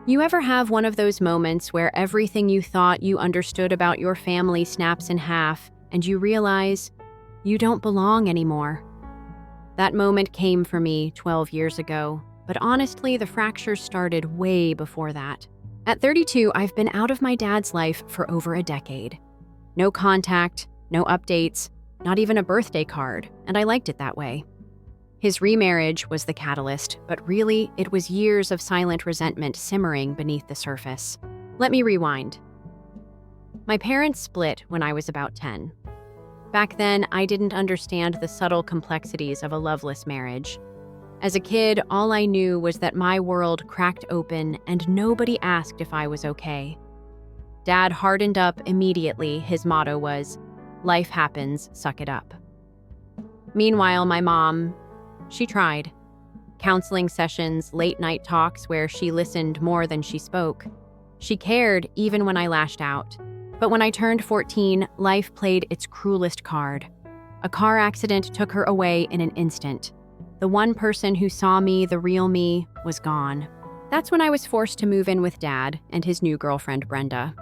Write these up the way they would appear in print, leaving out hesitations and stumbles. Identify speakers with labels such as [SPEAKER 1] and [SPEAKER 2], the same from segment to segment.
[SPEAKER 1] You ever have one of those moments where everything you thought you understood about your family snaps in half and you realize you don't belong anymore? That moment came for me 12 years ago, but honestly, the fractures started way before that. At 32, I've been out of my dad's life for over a decade. No contact, no updates, not even a birthday card, and I liked it that way. His remarriage was the catalyst, but really, it was years of silent resentment simmering beneath the surface. Let me rewind. My parents split when I was about 10. Back then, I didn't understand the subtle complexities of a loveless marriage. As a kid, all I knew was that my world cracked open and nobody asked if I was okay. Dad hardened up immediately. His motto was, "Life happens, suck it up." Meanwhile, my mom, she tried. Counseling sessions, late-night talks where she listened more than she spoke. She cared even when I lashed out. But when I turned 14, life played its cruelest card. A car accident took her away in an instant. The one person who saw me, the real me, was gone. That's when I was forced to move in with Dad and his new girlfriend, Brenda.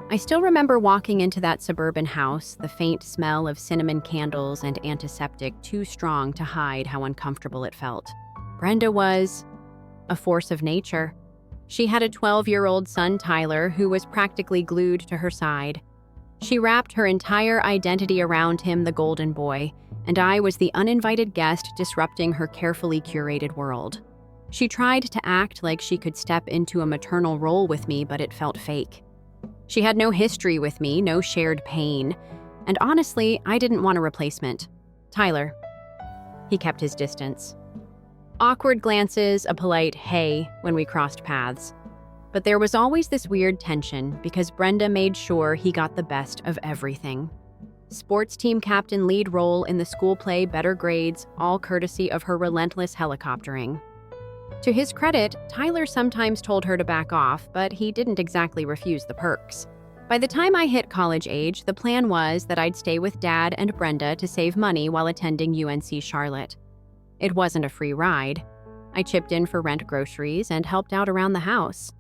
[SPEAKER 1] I still remember walking into that suburban house, the faint smell of cinnamon candles and antiseptic too strong to hide how uncomfortable it felt. Brenda was a force of nature. She had a 12-year-old son, Tyler, who was practically glued to her side. She wrapped her entire identity around him, the golden boy, and I was the uninvited guest disrupting her carefully curated world. She tried to act like she could step into a maternal role with me, but it felt fake. She had no history with me, no shared pain, and honestly, I didn't want a replacement. Tyler. He kept his distance. Awkward glances, a polite hey when we crossed paths. But there was always this weird tension because Brenda made sure he got the best of everything. Sports team captain lead role in the school play, better grades, all courtesy of her relentless helicoptering. To his credit, Tyler sometimes told her to back off, but he didn't exactly refuse the perks. By the time I hit college age, the plan was that I'd stay with Dad and Brenda to save money while attending UNC Charlotte. It wasn't a free ride. I chipped in for rent, groceries, and helped out around the house.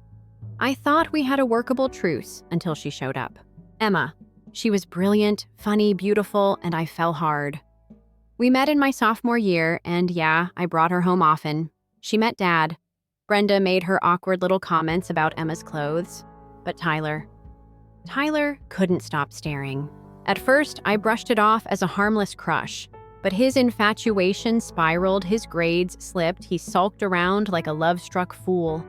[SPEAKER 1] I thought we had a workable truce until she showed up. Emma. She was brilliant, funny, beautiful, and I fell hard. We met in my sophomore year, and yeah, I brought her home often. She met Dad. Brenda made her awkward little comments about Emma's clothes. But Tyler couldn't stop staring. At first, I brushed it off as a harmless crush. But his infatuation spiraled, his grades slipped, he sulked around like a love-struck fool.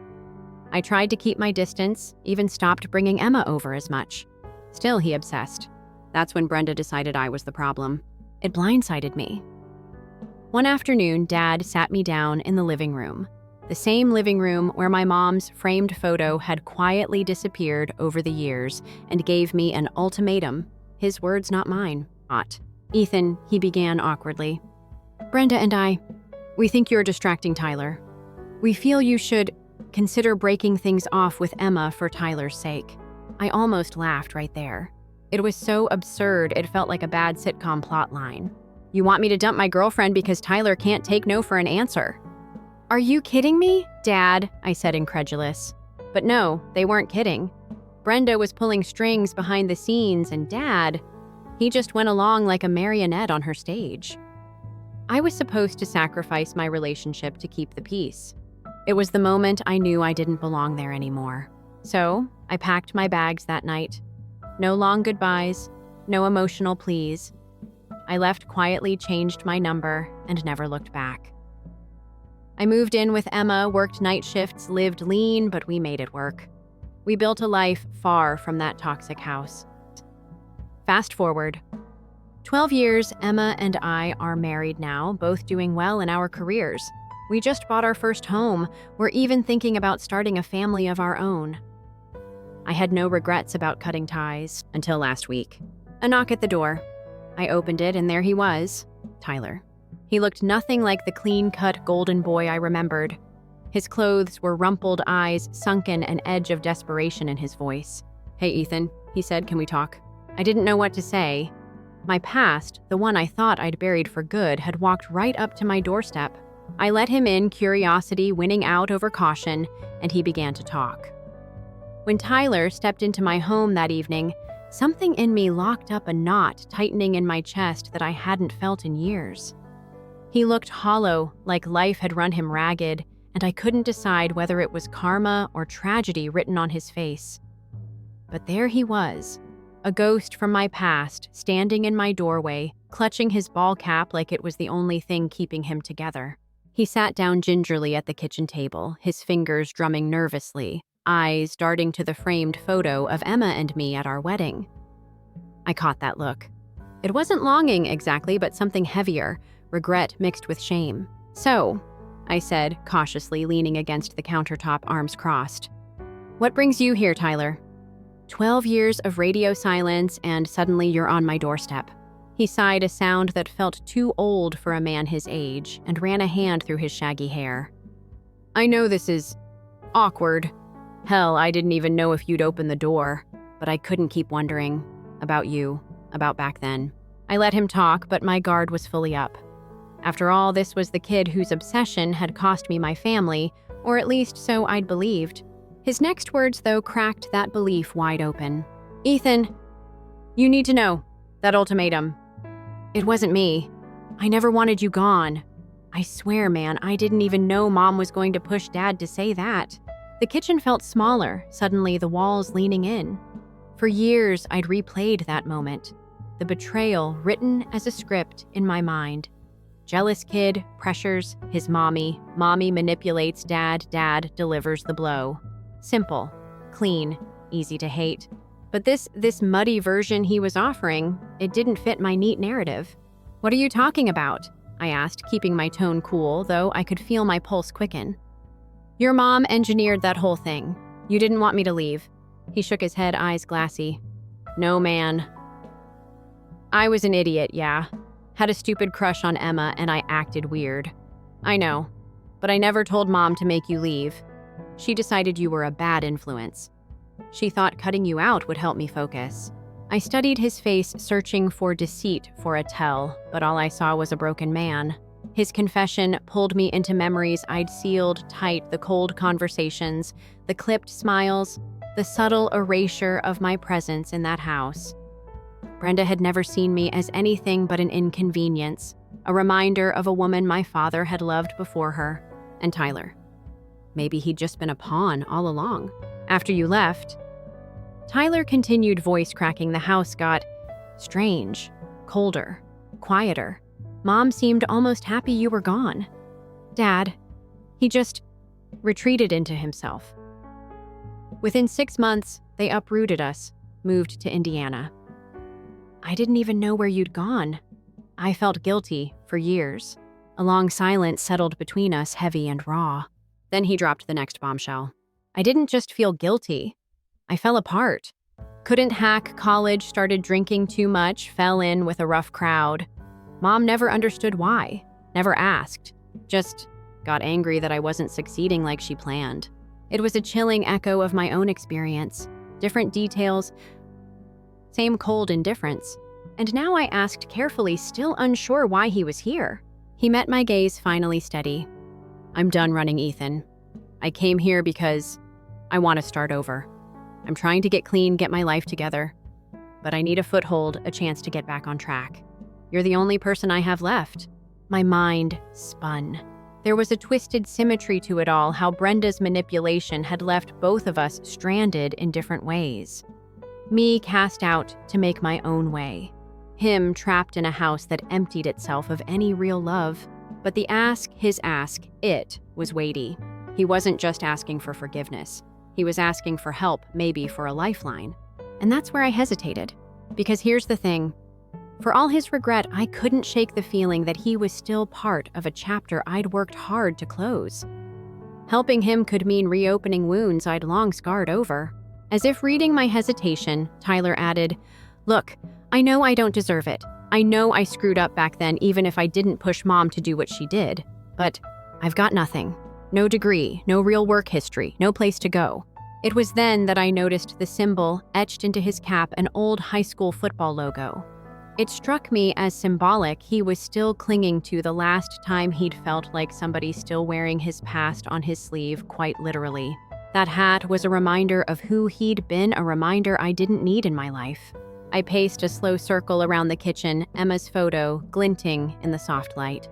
[SPEAKER 1] I tried to keep my distance, even stopped bringing Emma over as much. Still, he obsessed. That's when Brenda decided I was the problem. It blindsided me. One afternoon, Dad sat me down in the living room. The same living room where my mom's framed photo had quietly disappeared over the years, and gave me an ultimatum. His words, not mine. Ethan, he began awkwardly. Brenda and we think you're distracting Tyler. We feel you should consider breaking things off with Emma for Tyler's sake. I almost laughed right there. It was so absurd, it felt like a bad sitcom plotline. You want me to dump my girlfriend because Tyler can't take no for an answer? Are you kidding me, Dad? I said, incredulous. But no, they weren't kidding. Brenda was pulling strings behind the scenes, and Dad, he just went along like a marionette on her stage. I was supposed to sacrifice my relationship to keep the peace. It was the moment I knew I didn't belong there anymore. So, I packed my bags that night. No long goodbyes, no emotional pleas. I left quietly, changed my number, and never looked back. I moved in with Emma, worked night shifts, lived lean, but we made it work. We built a life far from that toxic house. Fast forward. 12 years, Emma and I are married now, both doing well in our careers. We just bought our first home. We're even thinking about starting a family of our own. I had no regrets about cutting ties until last week. A knock at the door. I opened it, and there he was, Tyler. He looked nothing like the clean-cut golden boy I remembered. His clothes were rumpled, eyes sunken, an edge of desperation in his voice. Hey, Ethan, he said, can we talk? I didn't know what to say. My past, the one I thought I'd buried for good, had walked right up to my doorstep. I let him in, curiosity winning out over caution, and he began to talk. When Tyler stepped into my home that evening, something in me locked up a knot tightening in my chest that I hadn't felt in years. He looked hollow, like life had run him ragged, and I couldn't decide whether it was karma or tragedy written on his face. But there he was, a ghost from my past, standing in my doorway, clutching his ball cap like it was the only thing keeping him together. He sat down gingerly at the kitchen table, his fingers drumming nervously, eyes darting to the framed photo of Emma and me at our wedding. I caught that look. It wasn't longing exactly, but something heavier, regret mixed with shame. "So," I said, cautiously leaning against the countertop, arms crossed. "What brings you here, Tyler?" 12 years of radio silence, and suddenly you're on my doorstep. He sighed, a sound that felt too old for a man his age, and ran a hand through his shaggy hair. "I know this is awkward. Hell, I didn't even know if you'd open the door, but I couldn't keep wondering about you, about back then." I let him talk, but my guard was fully up. After all, this was the kid whose obsession had cost me my family, or at least so I'd believed. His next words, though, cracked that belief wide open. "Ethan, you need to know that ultimatum. It wasn't me. I never wanted you gone. I swear, man, I didn't even know Mom was going to push Dad to say that." The kitchen felt smaller, suddenly the walls leaning in. For years, I'd replayed that moment. The betrayal written as a script in my mind. Jealous kid pressures his mommy manipulates dad delivers the blow. Simple, clean, easy to hate. But this muddy version he was offering, it didn't fit my neat narrative. "What are you talking about?" I asked, keeping my tone cool, though I could feel my pulse quicken. "Your mom engineered that whole thing. You didn't want me to leave." He shook his head, eyes glassy. "No, man. I was an idiot, yeah. Had a stupid crush on Emma, and I acted weird. I know, but I never told Mom to make you leave. She decided you were a bad influence. She thought cutting you out would help me focus." I studied his face, searching for deceit for a tell, but all I saw was a broken man. His confession pulled me into memories I'd sealed tight, the cold conversations, the clipped smiles, the subtle erasure of my presence in that house. Brenda had never seen me as anything but an inconvenience, a reminder of a woman my father had loved before her. And Tyler. Maybe he'd just been a pawn all along. "After you left," Tyler continued, voice cracking, "the house got strange, colder, quieter. Mom seemed almost happy you were gone. Dad, he just retreated into himself. Within 6 months, they uprooted us, moved to Indiana. I didn't even know where you'd gone. I felt guilty for years. A long silence settled between us, heavy and raw. Then he dropped the next bombshell. I didn't just feel guilty. I fell apart. Couldn't hack college, started drinking too much, fell in with a rough crowd. Mom never understood why, never asked, just got angry that I wasn't succeeding like she planned. It was a chilling echo of my own experience. Different details, same cold indifference. And now I asked carefully, still unsure why he was here. He met my gaze, finally steady. I'm done running, Ethan. I came here because I want to start over. I'm trying to get clean, get my life together. But I need a foothold, a chance to get back on track. You're the only person I have left. My mind spun. There was a twisted symmetry to it all, how Brenda's manipulation had left both of us stranded in different ways. Me cast out to make my own way. Him trapped in a house that emptied itself of any real love. But the ask, his ask, it was weighty. He wasn't just asking for forgiveness. He was asking for help, maybe for a lifeline. And that's where I hesitated. Because here's the thing. For all his regret, I couldn't shake the feeling that he was still part of a chapter I'd worked hard to close. Helping him could mean reopening wounds I'd long scarred over. As if reading my hesitation, Tyler added, Look, I know I don't deserve it. I know I screwed up back then, even if I didn't push Mom to do what she did. But I've got nothing. No degree, no real work history, no place to go. It was then that I noticed the symbol etched into his cap, an old high school football logo. It struck me as symbolic he was still clinging to the last time he'd felt like somebody still wearing his past on his sleeve, quite literally. That hat was a reminder of who he'd been, a reminder I didn't need in my life. I paced a slow circle around the kitchen, Emma's photo glinting in the soft light.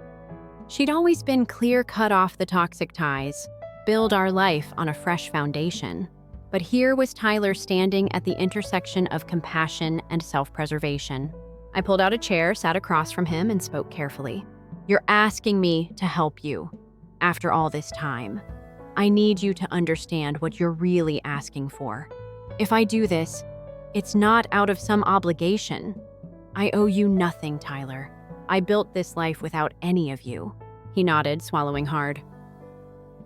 [SPEAKER 1] She'd always been clear cut off the toxic ties, build our life on a fresh foundation. But here was Tyler standing at the intersection of compassion and self-preservation. I pulled out a chair, sat across from him, and spoke carefully. You're asking me to help you. After all this time, I need you to understand what you're really asking for. If I do this, it's not out of some obligation. I owe you nothing, Tyler. I built this life without any of you. He nodded, swallowing hard.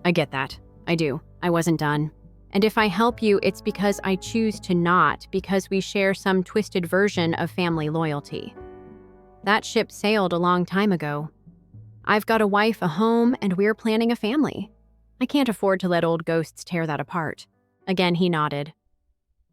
[SPEAKER 1] I get that. I do. I wasn't done. And if I help you, it's because I choose to not, because we share some twisted version of family loyalty. That ship sailed a long time ago. I've got a wife, a home, and we're planning a family. I can't afford to let old ghosts tear that apart. Again, he nodded.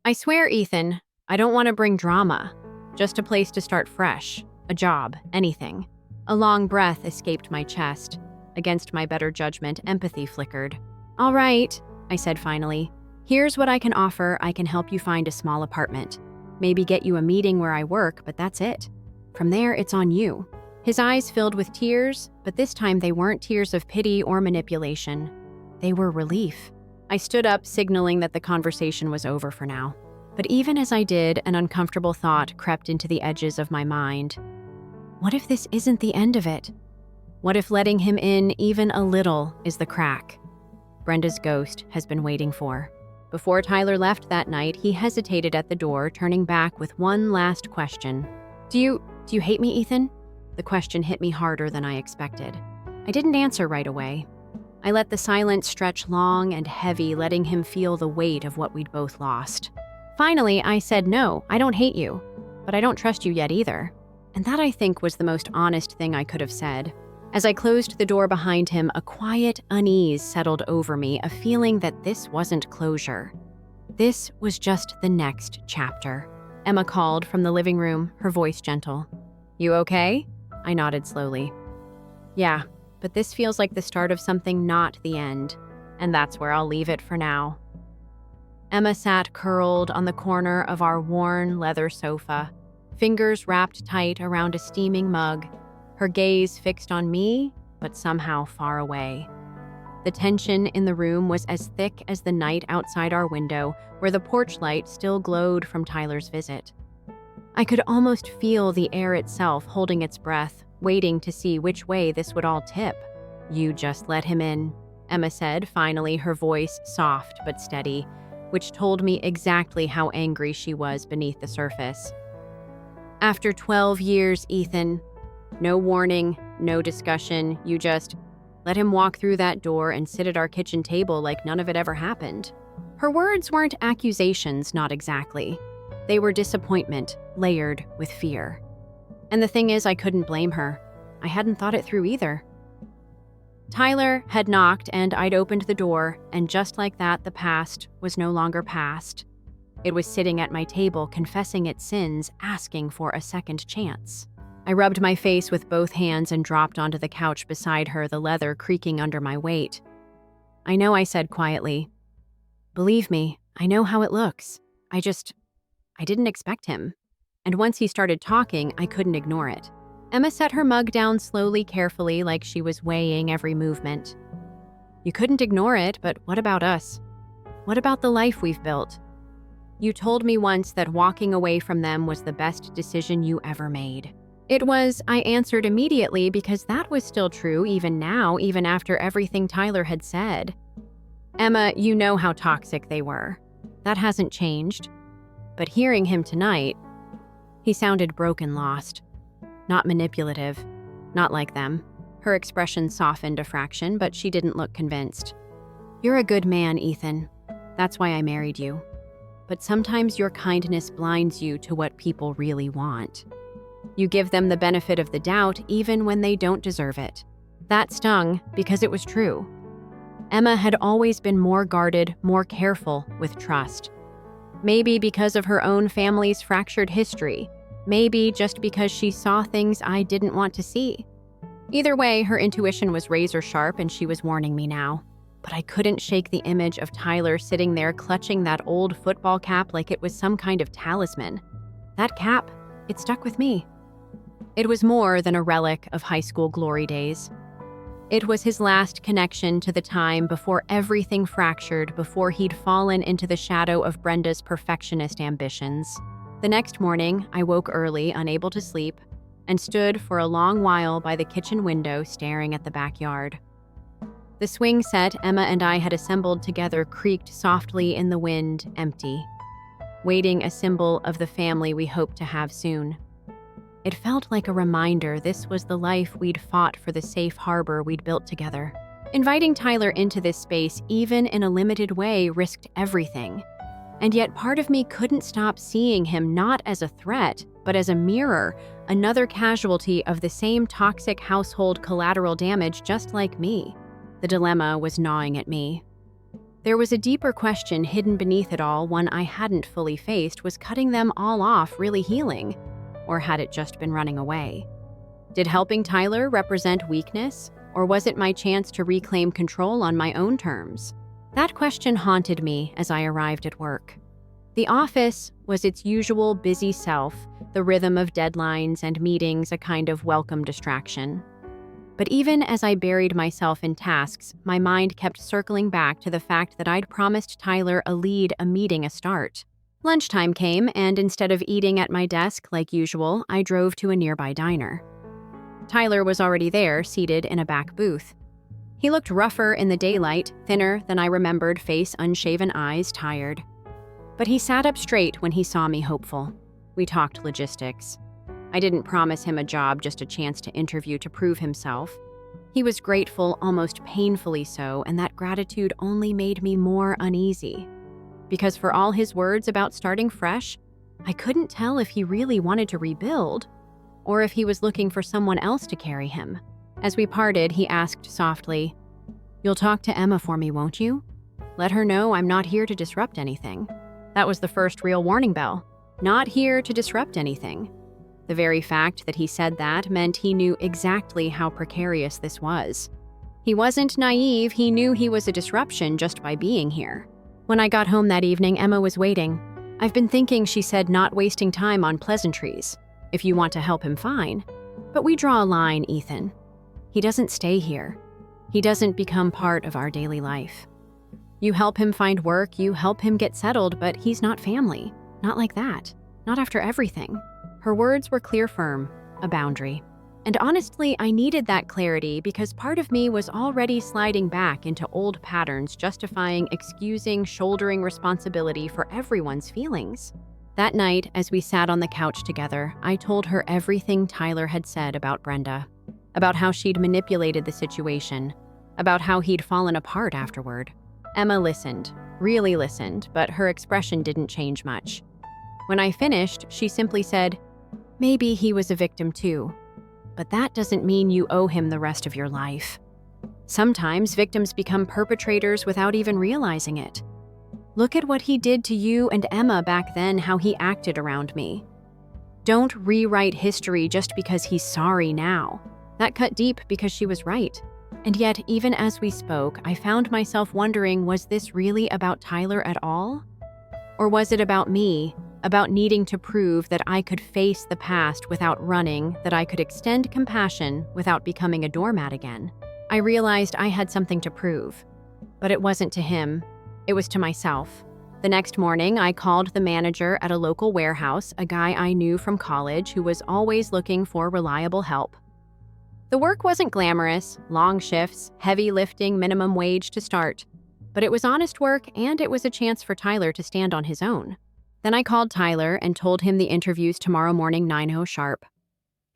[SPEAKER 1] I swear, Ethan, I don't want to bring drama. Just a place to start fresh. A job, anything. A long breath escaped my chest. Against my better judgment, empathy flickered. All right, I said finally. Here's what I can offer. I can help you find a small apartment. Maybe get you a meeting where I work, but that's it. From there, it's on you. His eyes filled with tears, but this time they weren't tears of pity or manipulation. They were relief. I stood up, signaling that the conversation was over for now. But even as I did, an uncomfortable thought crept into the edges of my mind. What if this isn't the end of it? What if letting him in even a little is the crack Brenda's ghost has been waiting for? Before Tyler left that night, he hesitated at the door, turning back with one last question. Do you hate me, Ethan? The question hit me harder than I expected. I didn't answer right away. I let the silence stretch long and heavy, letting him feel the weight of what we'd both lost. Finally, I said, no, I don't hate you, but I don't trust you yet either. And that, I think, was the most honest thing I could have said. As I closed the door behind him, a quiet unease settled over me, a feeling that this wasn't closure. This was just the next chapter. Emma called from the living room, her voice gentle. You okay? I nodded slowly. Yeah, but this feels like the start of something, not the end. And that's where I'll leave it for now. Emma sat curled on the corner of our worn leather sofa, fingers wrapped tight around a steaming mug, her gaze fixed on me, but somehow far away. The tension in the room was as thick as the night outside our window, where the porch light still glowed from Tyler's visit. I could almost feel the air itself holding its breath, waiting to see which way this would all tip. You just let him in, Emma said, finally, her voice soft but steady, which told me exactly how angry she was beneath the surface. After 12 years, Ethan, no warning, no discussion, you just let him walk through that door and sit at our kitchen table like none of it ever happened. Her words weren't accusations, not exactly. They were disappointment, layered with fear. And the thing is, I couldn't blame her. I hadn't thought it through either. Tyler had knocked and I'd opened the door, and just like that, the past was no longer past. It was sitting at my table, confessing its sins, asking for a second chance. I rubbed my face with both hands and dropped onto the couch beside her, the leather creaking under my weight. I know, I said quietly. Believe me, I know how it looks. I didn't expect him. And once he started talking, I couldn't ignore it. Emma set her mug down slowly, carefully, like she was weighing every movement. You couldn't ignore it, but what about us? What about the life we've built? You told me once that walking away from them was the best decision you ever made. It was, I answered immediately, because that was still true even now, even after everything Tyler had said. Emma, you know how toxic they were. That hasn't changed. But hearing him tonight, he sounded broken, lost. Not manipulative. Not like them. Her expression softened a fraction, but she didn't look convinced. You're a good man, Ethan. That's why I married you. But sometimes your kindness blinds you to what people really want. You give them the benefit of the doubt even when they don't deserve it. That stung because it was true. Emma had always been more guarded, more careful with trust. Maybe because of her own family's fractured history, Maybe just because she saw things I didn't want to see. Either way, her intuition was razor sharp and she was warning me now. But I couldn't shake the image of Tyler sitting there clutching that old football cap like it was some kind of talisman. That cap, it stuck with me. It was more than a relic of high school glory days. It was his last connection to the time before everything fractured, before he'd fallen into the shadow of Brenda's perfectionist ambitions. The next morning, I woke early, unable to sleep, and stood for a long while by the kitchen window staring at the backyard. The swing set Emma and I had assembled together creaked softly in the wind, empty, waiting a symbol of the family we hoped to have soon. It felt like a reminder this was the life we'd fought for, the safe harbor we'd built together. Inviting Tyler into this space, even in a limited way, risked everything. And yet part of me couldn't stop seeing him not as a threat, but as a mirror, another casualty of the same toxic household collateral damage just like me. The dilemma was gnawing at me. There was a deeper question hidden beneath it all, one I hadn't fully faced. Was cutting them all off really healing? Or had it just been running away? Did helping Tyler represent weakness? Or was it my chance to reclaim control on my own terms? That question haunted me as I arrived at work. The office was its usual busy self, the rhythm of deadlines and meetings a kind of welcome distraction. But even as I buried myself in tasks, my mind kept circling back to the fact that I'd promised Tyler a lead, a meeting, a start. Lunchtime came, and instead of eating at my desk like usual, I drove to a nearby diner. Tyler was already there, seated in a back booth. He looked rougher in the daylight, thinner than I remembered, face, unshaven eyes, tired. But he sat up straight when he saw me, hopeful. We talked logistics. I didn't promise him a job, just a chance to interview to prove himself. He was grateful, almost painfully so, and that gratitude only made me more uneasy. Because for all his words about starting fresh, I couldn't tell if he really wanted to rebuild, or if he was looking for someone else to carry him. As we parted, he asked softly, "You'll talk to Emma for me, won't you? Let her know I'm not here to disrupt anything." That was the first real warning bell. Not here to disrupt anything. The very fact that he said that meant he knew exactly how precarious this was. He wasn't naive, he knew he was a disruption just by being here. When I got home that evening, Emma was waiting. "I've been thinking," she said, "not wasting time on pleasantries. If you want to help him, fine. But we draw a line, Ethan. He doesn't stay here. He doesn't become part of our daily life. You help him find work, you help him get settled, but he's not family. Not like that. Not after everything." Her words were clear, firm, a boundary. And honestly, I needed that clarity because part of me was already sliding back into old patterns, justifying, excusing, shouldering responsibility for everyone's feelings. That night, as we sat on the couch together, I told her everything Tyler had said about Brenda, about how she'd manipulated the situation, about how he'd fallen apart afterward. Emma listened, really listened, but her expression didn't change much. When I finished, she simply said, "Maybe he was a victim too, but that doesn't mean you owe him the rest of your life. Sometimes victims become perpetrators without even realizing it. Look at what he did to you and Emma back then, how he acted around me. Don't rewrite history just because he's sorry now." That cut deep because she was right. And yet, even as we spoke, I found myself wondering, was this really about Tyler at all? Or was it about me? About needing to prove that I could face the past without running, that I could extend compassion without becoming a doormat again. I realized I had something to prove. But it wasn't to him, it was to myself. The next morning, I called the manager at a local warehouse, a guy I knew from college who was always looking for reliable help. The work wasn't glamorous, long shifts, heavy lifting, minimum wage to start. But it was honest work, and it was a chance for Tyler to stand on his own. Then I called Tyler and told him the interview's tomorrow morning 9:00 sharp.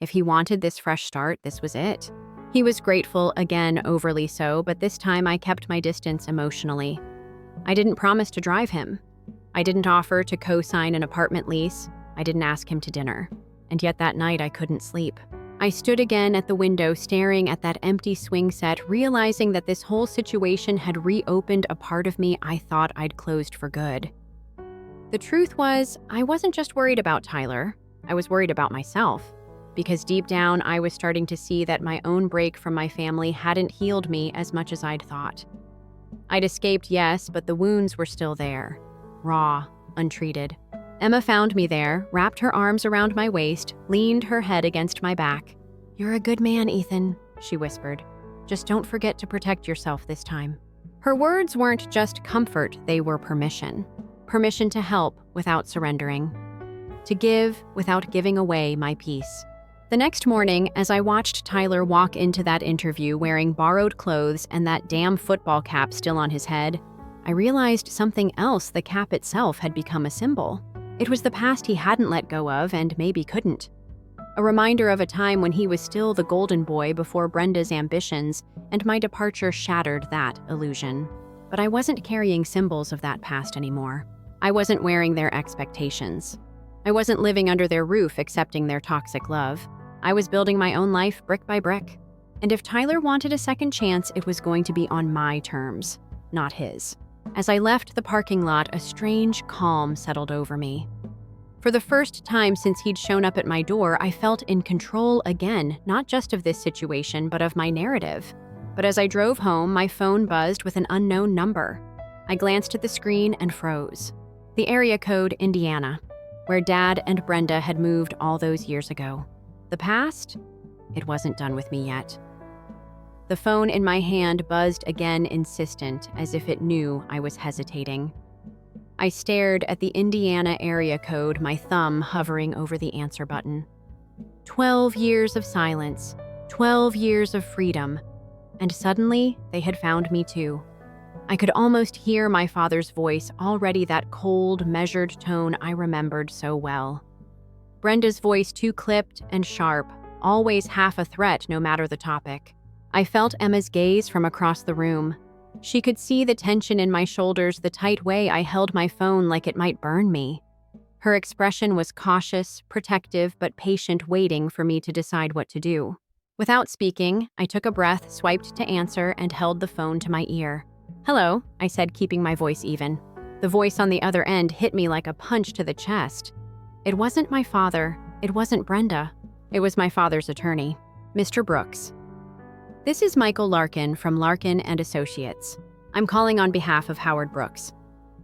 [SPEAKER 1] If he wanted this fresh start, this was it. He was grateful, again overly so, but this time I kept my distance emotionally. I didn't promise to drive him. I didn't offer to co-sign an apartment lease. I didn't ask him to dinner. And yet that night I couldn't sleep. I stood again at the window staring at that empty swing set, realizing that this whole situation had reopened a part of me I thought I'd closed for good. The truth was, I wasn't just worried about Tyler. I was worried about myself, because deep down I was starting to see that my own break from my family hadn't healed me as much as I'd thought. I'd escaped, yes, but the wounds were still there, raw, untreated. Emma found me there, wrapped her arms around my waist, leaned her head against my back. "You're a good man, Ethan," she whispered. "Just don't forget to protect yourself this time." Her words weren't just comfort, they were permission. Permission to help without surrendering. To give without giving away my peace. The next morning, as I watched Tyler walk into that interview wearing borrowed clothes and that damn football cap still on his head, I realized something else. The cap itself had become a symbol. It was the past he hadn't let go of and maybe couldn't. A reminder of a time when he was still the golden boy before Brenda's ambitions, and my departure shattered that illusion. But I wasn't carrying symbols of that past anymore. I wasn't wearing their expectations. I wasn't living under their roof accepting their toxic love. I was building my own life brick by brick. And if Tyler wanted a second chance, it was going to be on my terms, not his. As I left the parking lot, a strange calm settled over me. For the first time since he'd shown up at my door, I felt in control again, not just of this situation, but of my narrative. But as I drove home, my phone buzzed with an unknown number. I glanced at the screen and froze. The area code, Indiana, where Dad and Brenda had moved all those years ago. The past? It wasn't done with me yet. The phone in my hand buzzed again, insistent, as if it knew I was hesitating. I stared at the Indiana area code, my thumb hovering over the answer button. 12 years of silence, 12 years of freedom, and suddenly they had found me too. I could almost hear my father's voice, already that cold, measured tone I remembered so well. Brenda's voice too clipped and sharp, always half a threat no matter the topic. I felt Emma's gaze from across the room. She could see the tension in my shoulders, the tight way I held my phone like it might burn me. Her expression was cautious, protective, but patient, waiting for me to decide what to do. Without speaking, I took a breath, swiped to answer, and held the phone to my ear. "Hello," I said, keeping my voice even. The voice on the other end hit me like a punch to the chest. It wasn't my father. It wasn't Brenda. It was my father's attorney, Mr. Brooks. "This is Michael Larkin from Larkin and Associates. I'm calling on behalf of Howard Brooks.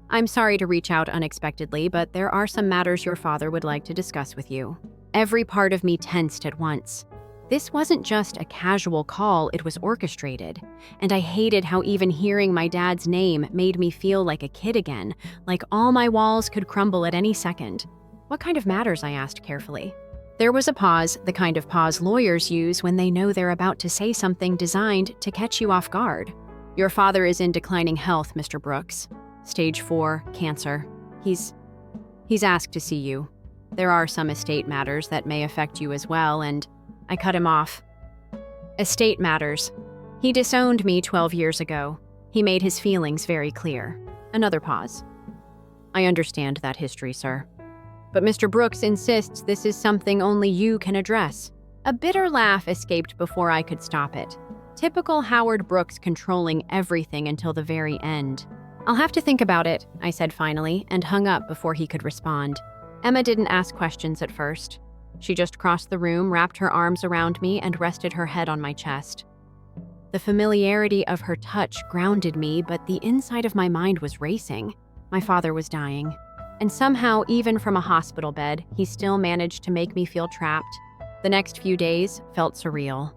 [SPEAKER 1] I'm sorry to reach out unexpectedly, but there are some matters your father would like to discuss with you." Every part of me tensed at once. This wasn't just a casual call, it was orchestrated. And I hated how even hearing my dad's name made me feel like a kid again, like all my walls could crumble at any second. "What kind of matters?" I asked carefully. There was a pause, the kind of pause lawyers use when they know they're about to say something designed to catch you off guard. "Your father is in declining health, Mr. Brooks. Stage 4, cancer. He's asked to see you. There are some estate matters that may affect you as well," and I cut him off. "Estate matters. He disowned me 12 years ago. He made his feelings very clear." Another pause. "I understand that history, sir. But Mr. Brooks insists this is something only you can address." A bitter laugh escaped before I could stop it. Typical Howard Brooks, controlling everything until the very end. "I'll have to think about it," I said finally, and hung up before he could respond. Emma didn't ask questions at first. She just crossed the room, wrapped her arms around me, and rested her head on my chest. The familiarity of her touch grounded me, but the inside of my mind was racing. My father was dying. And somehow, even from a hospital bed, he still managed to make me feel trapped. The next few days felt surreal.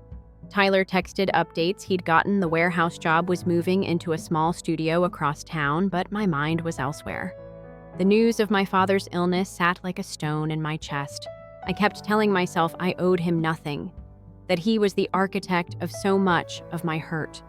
[SPEAKER 1] Tyler texted updates he'd gotten. The warehouse job was moving into a small studio across town, but my mind was elsewhere. The news of my father's illness sat like a stone in my chest. I kept telling myself I owed him nothing, that he was the architect of so much of my hurt.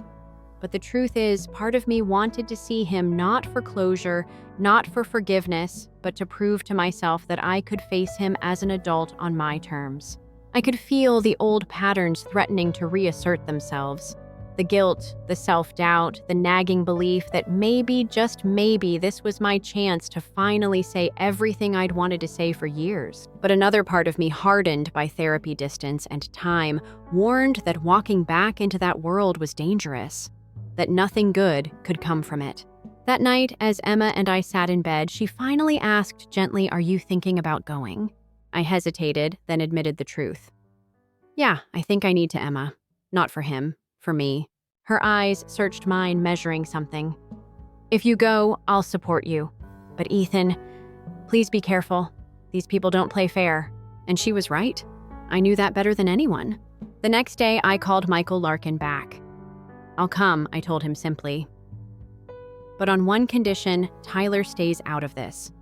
[SPEAKER 1] But the truth is, part of me wanted to see him not for closure, not for forgiveness, but to prove to myself that I could face him as an adult on my terms. I could feel the old patterns threatening to reassert themselves. The guilt, the self-doubt, the nagging belief that maybe, just maybe, this was my chance to finally say everything I'd wanted to say for years. But another part of me, hardened by therapy distance and time, warned that walking back into that world was dangerous, that nothing good could come from it. That night, as Emma and I sat in bed, she finally asked gently, "Are you thinking about going?" I hesitated, then admitted the truth. Yeah, I think I need to Emma. Not for him, for me. Her eyes searched mine, measuring something. If you go, I'll support you. But Ethan, please be careful. These people don't play fair. And she was right. I knew that better than anyone. The next day, I called Michael Larkin back. I'll come, I told him simply. But on one condition, Tyler stays out of this.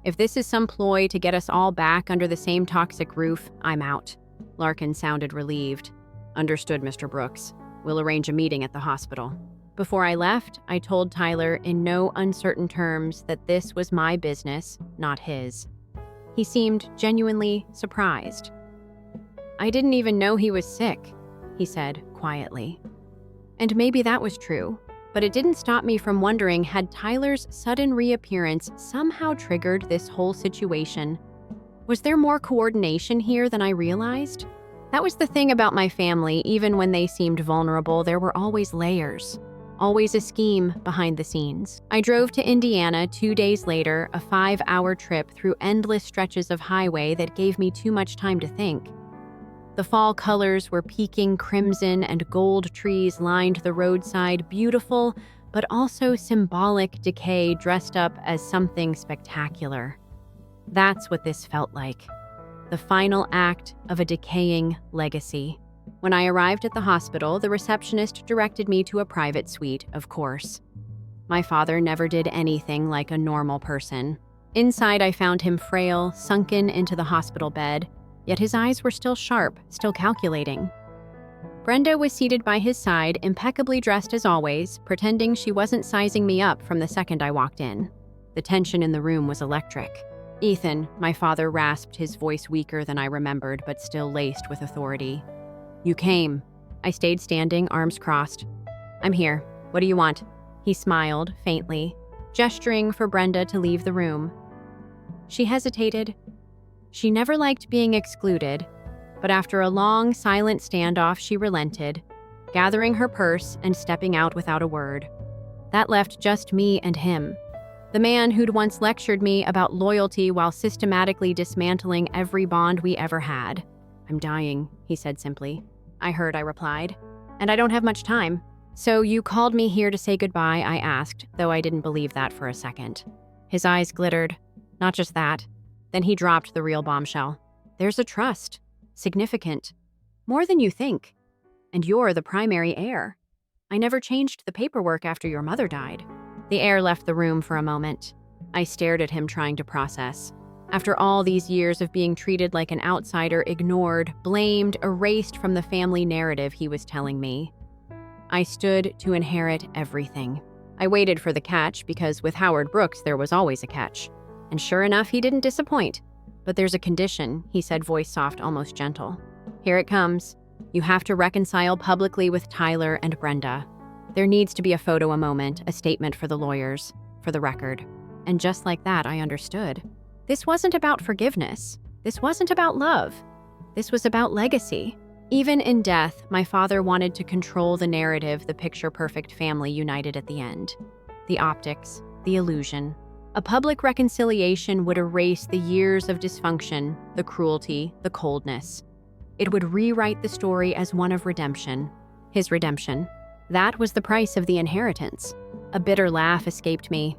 [SPEAKER 1] If this is some ploy to get us all back under the same toxic roof, I'm out. Larkin sounded relieved. Understood, Mr. Brooks. We'll arrange a meeting at the hospital. Before I left, I told Tyler in no uncertain terms that this was my business, not his. He seemed genuinely surprised. I didn't even know he was sick, he said quietly. And maybe that was true, but it didn't stop me from wondering, had Tyler's sudden reappearance somehow triggered this whole situation? Was there more coordination here than I realized? That was the thing about my family. Even when they seemed vulnerable, there were always layers. Always a scheme behind the scenes. I drove to Indiana 2 days later, a 5-hour trip through endless stretches of highway that gave me too much time to think. The fall colors were peaking crimson and gold trees lined the roadside, beautiful, but also symbolic decay dressed up as something spectacular. That's what this felt like. The final act of a decaying legacy. When I arrived at the hospital, the receptionist directed me to a private suite, of course. My father never did anything like a normal person. Inside, I found him frail, sunken into the hospital bed, yet his eyes were still sharp, still calculating. Brenda was seated by his side, impeccably dressed as always, pretending she wasn't sizing me up from the second I walked in. The tension in the room was electric. Ethan, my father rasped, his voice weaker than I remembered, but still laced with authority. You came. I stayed standing, arms crossed. I'm here. What do you want? He smiled, faintly, gesturing for Brenda to leave the room. She hesitated. She never liked being excluded, but after a long, silent standoff, she relented, gathering her purse and stepping out without a word. That left just me and him. The man who'd once lectured me about loyalty while systematically dismantling every bond we ever had. I'm dying, he said simply. I heard, I replied. And I don't have much time. So you called me here to say goodbye, I asked, though I didn't believe that for a second. His eyes glittered. Not just that. Then he dropped the real bombshell. There's a trust. Significant. More than you think. And you're the primary heir. I never changed the paperwork after your mother died. The heir left the room for a moment. I stared at him, trying to process. After all these years of being treated like an outsider, ignored, blamed, erased from the family narrative he was telling me, I stood to inherit everything. I waited for the catch because with Howard Brooks there was always a catch. And sure enough, he didn't disappoint. But there's a condition, he said, voice soft, almost gentle. Here it comes. You have to reconcile publicly with Tyler and Brenda. There needs to be a photo, a moment, a statement for the lawyers, for the record. And just like that, I understood. This wasn't about forgiveness. This wasn't about love. This was about legacy. Even in death, my father wanted to control the narrative, the picture-perfect family united at the end. The optics, the illusion. A public reconciliation would erase the years of dysfunction, the cruelty, the coldness. It would rewrite the story as one of redemption. His redemption. That was the price of the inheritance. A bitter laugh escaped me.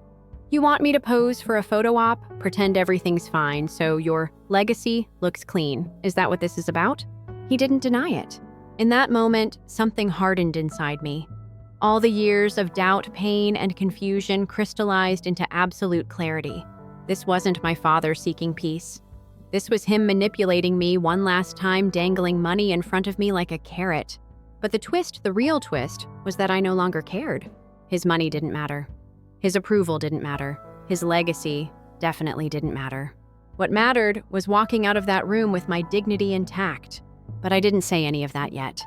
[SPEAKER 1] You want me to pose for a photo op, pretend everything's fine, so your legacy looks clean. Is that what this is about? He didn't deny it. In that moment, something hardened inside me. All the years of doubt, pain, and confusion crystallized into absolute clarity. This wasn't my father seeking peace. This was him manipulating me one last time, dangling money in front of me like a carrot. But the twist, the real twist, was that I no longer cared. His money didn't matter. His approval didn't matter. His legacy definitely didn't matter. What mattered was walking out of that room with my dignity intact. But I didn't say any of that yet.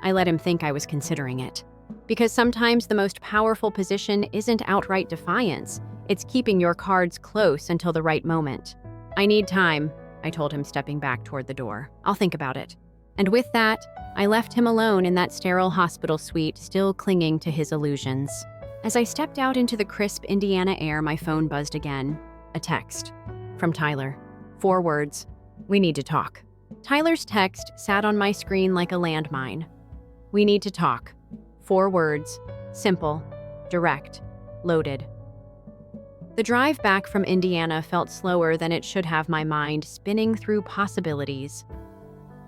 [SPEAKER 1] I let him think I was considering it. Because sometimes the most powerful position isn't outright defiance. It's keeping your cards close until the right moment. I need time, I told him, stepping back toward the door. I'll think about it. And with that, I left him alone in that sterile hospital suite, still clinging to his illusions. As I stepped out into the crisp Indiana air, my phone buzzed again. A text. From Tyler. 4 words. We need to talk. Tyler's text sat on my screen like a landmine. We need to talk. 4 words. Simple. Direct. Loaded. The drive back from Indiana felt slower than it should have, my mind spinning through possibilities.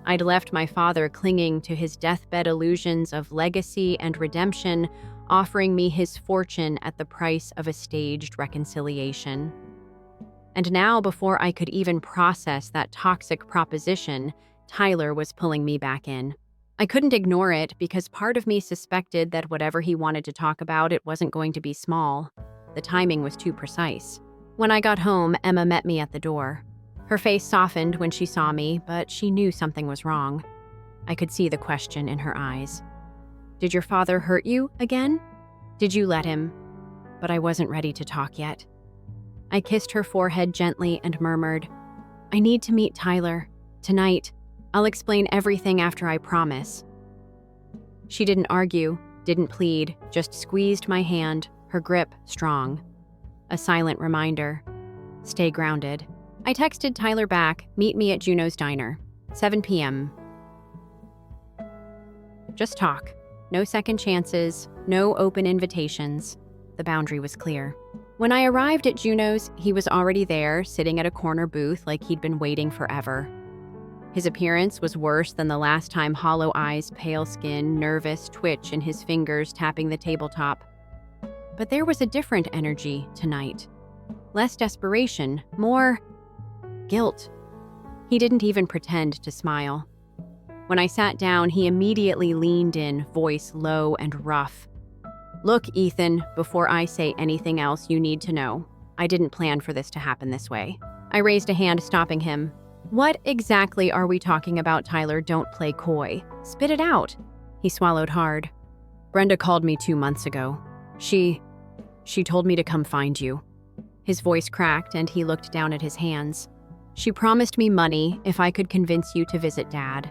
[SPEAKER 1] I'd left my father clinging to his deathbed illusions of legacy and redemption, offering me his fortune at the price of a staged reconciliation. And now, before I could even process that toxic proposition, Tyler was pulling me back in. I couldn't ignore it because part of me suspected that whatever he wanted to talk about, it wasn't going to be small. The timing was too precise. When I got home, Emma met me at the door. Her face softened when she saw me, but she knew something was wrong. I could see the question in her eyes. Did your father hurt you again? Did you let him? But I wasn't ready to talk yet. I kissed her forehead gently and murmured, I need to meet Tyler. Tonight. I'll explain everything after, I promise. She didn't argue, didn't plead, just squeezed my hand, her grip strong. A silent reminder. Stay grounded. I texted Tyler back, meet me at Juno's Diner, 7 p.m. Just talk. No second chances, no open invitations. The boundary was clear. When I arrived at Juno's, he was already there, sitting at a corner booth like he'd been waiting forever. His appearance was worse than the last time, hollow eyes, pale skin, nervous twitch in his fingers tapping the tabletop. But there was a different energy tonight. Less desperation, more guilt. He didn't even pretend to smile. When I sat down, he immediately leaned in, voice low and rough. Look, Ethan, before I say anything else you need to know, I didn't plan for this to happen this way. I raised a hand, stopping him. What exactly are we talking about, Tyler? Don't play coy. Spit it out. He swallowed hard. Brenda called me 2 months ago. She told me to come find you. His voice cracked and he looked down at his hands. She promised me money if I could convince you to visit Dad.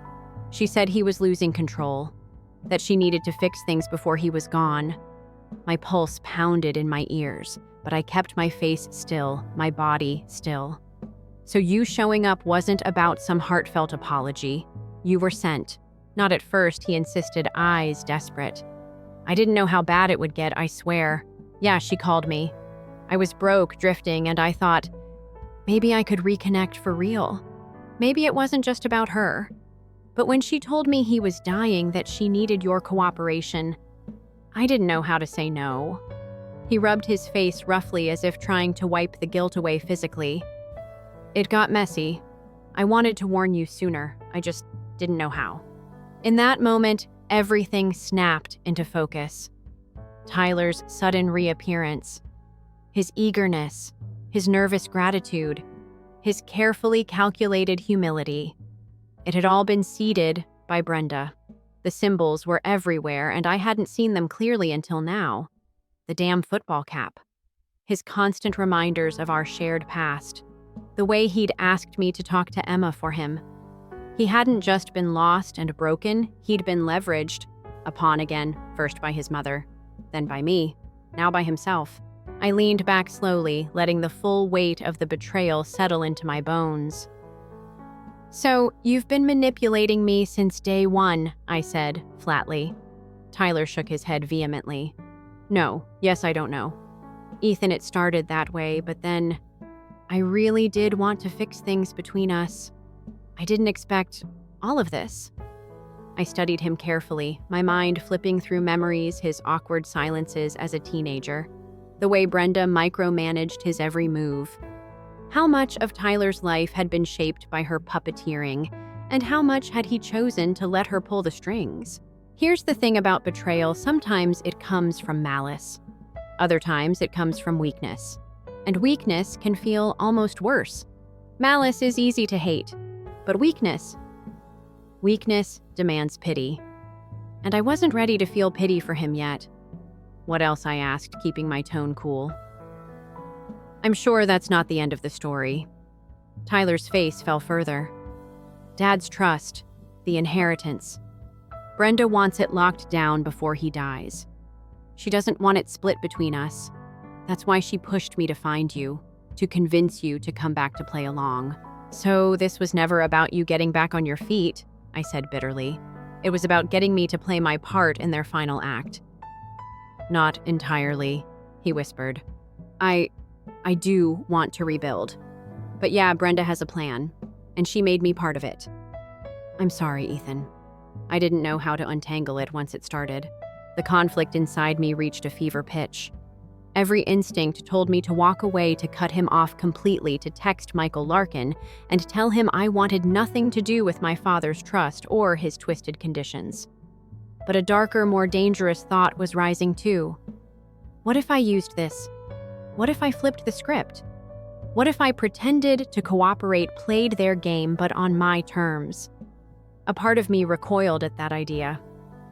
[SPEAKER 1] She said he was losing control, that she needed to fix things before he was gone. My pulse pounded in my ears, but I kept my face still, my body still. So you showing up wasn't about some heartfelt apology. You were sent. Not at first, he insisted, eyes desperate. I didn't know how bad it would get, I swear. Yeah, she called me. I was broke, drifting, and I thought, maybe I could reconnect for real. Maybe it wasn't just about her. But when she told me he was dying, that she needed your cooperation, I didn't know how to say no. He rubbed his face roughly as if trying to wipe the guilt away physically. It got messy. I wanted to warn you sooner. I just didn't know how. In that moment, everything snapped into focus. Tyler's sudden reappearance, his eagerness, his nervous gratitude, his carefully calculated humility. It had all been seeded by Brenda. The symbols were everywhere, and I hadn't seen them clearly until now. The damn football cap. His constant reminders of our shared past. The way he'd asked me to talk to Emma for him. He hadn't just been lost and broken, he'd been leveraged. A pawn again, first by his mother, then by me, now by himself. I leaned back slowly, letting the full weight of the betrayal settle into my bones. So, you've been manipulating me since day one, I said, flatly. Tyler shook his head vehemently. No, yes, I don't know. Ethan, it started that way, but then I really did want to fix things between us. I didn't expect all of this. I studied him carefully, my mind flipping through memories, his awkward silences as a teenager, the way Brenda micromanaged his every move. How much of Tyler's life had been shaped by her puppeteering, and how much had he chosen to let her pull the strings? Here's the thing about betrayal, sometimes it comes from malice. Other times it comes from weakness. And weakness can feel almost worse. Malice is easy to hate, but weakness demands pity. And I wasn't ready to feel pity for him yet. What else, I asked, keeping my tone cool. I'm sure that's not the end of the story. Tyler's face fell further. Dad's trust, the inheritance. Brenda wants it locked down before he dies. She doesn't want it split between us. That's why she pushed me to find you, to convince you to come back to play along. So this was never about you getting back on your feet, I said bitterly. It was about getting me to play my part in their final act. Not entirely, he whispered. I do want to rebuild. But yeah, Brenda has a plan, and she made me part of it. I'm sorry, Ethan. I didn't know how to untangle it once it started. The conflict inside me reached a fever pitch. Every instinct told me to walk away, to cut him off completely, to text Michael Larkin and tell him I wanted nothing to do with my father's trust or his twisted conditions. But a darker, more dangerous thought was rising too. What if I used this? What if I flipped the script? What if I pretended to cooperate, played their game, but on my terms? A part of me recoiled at that idea.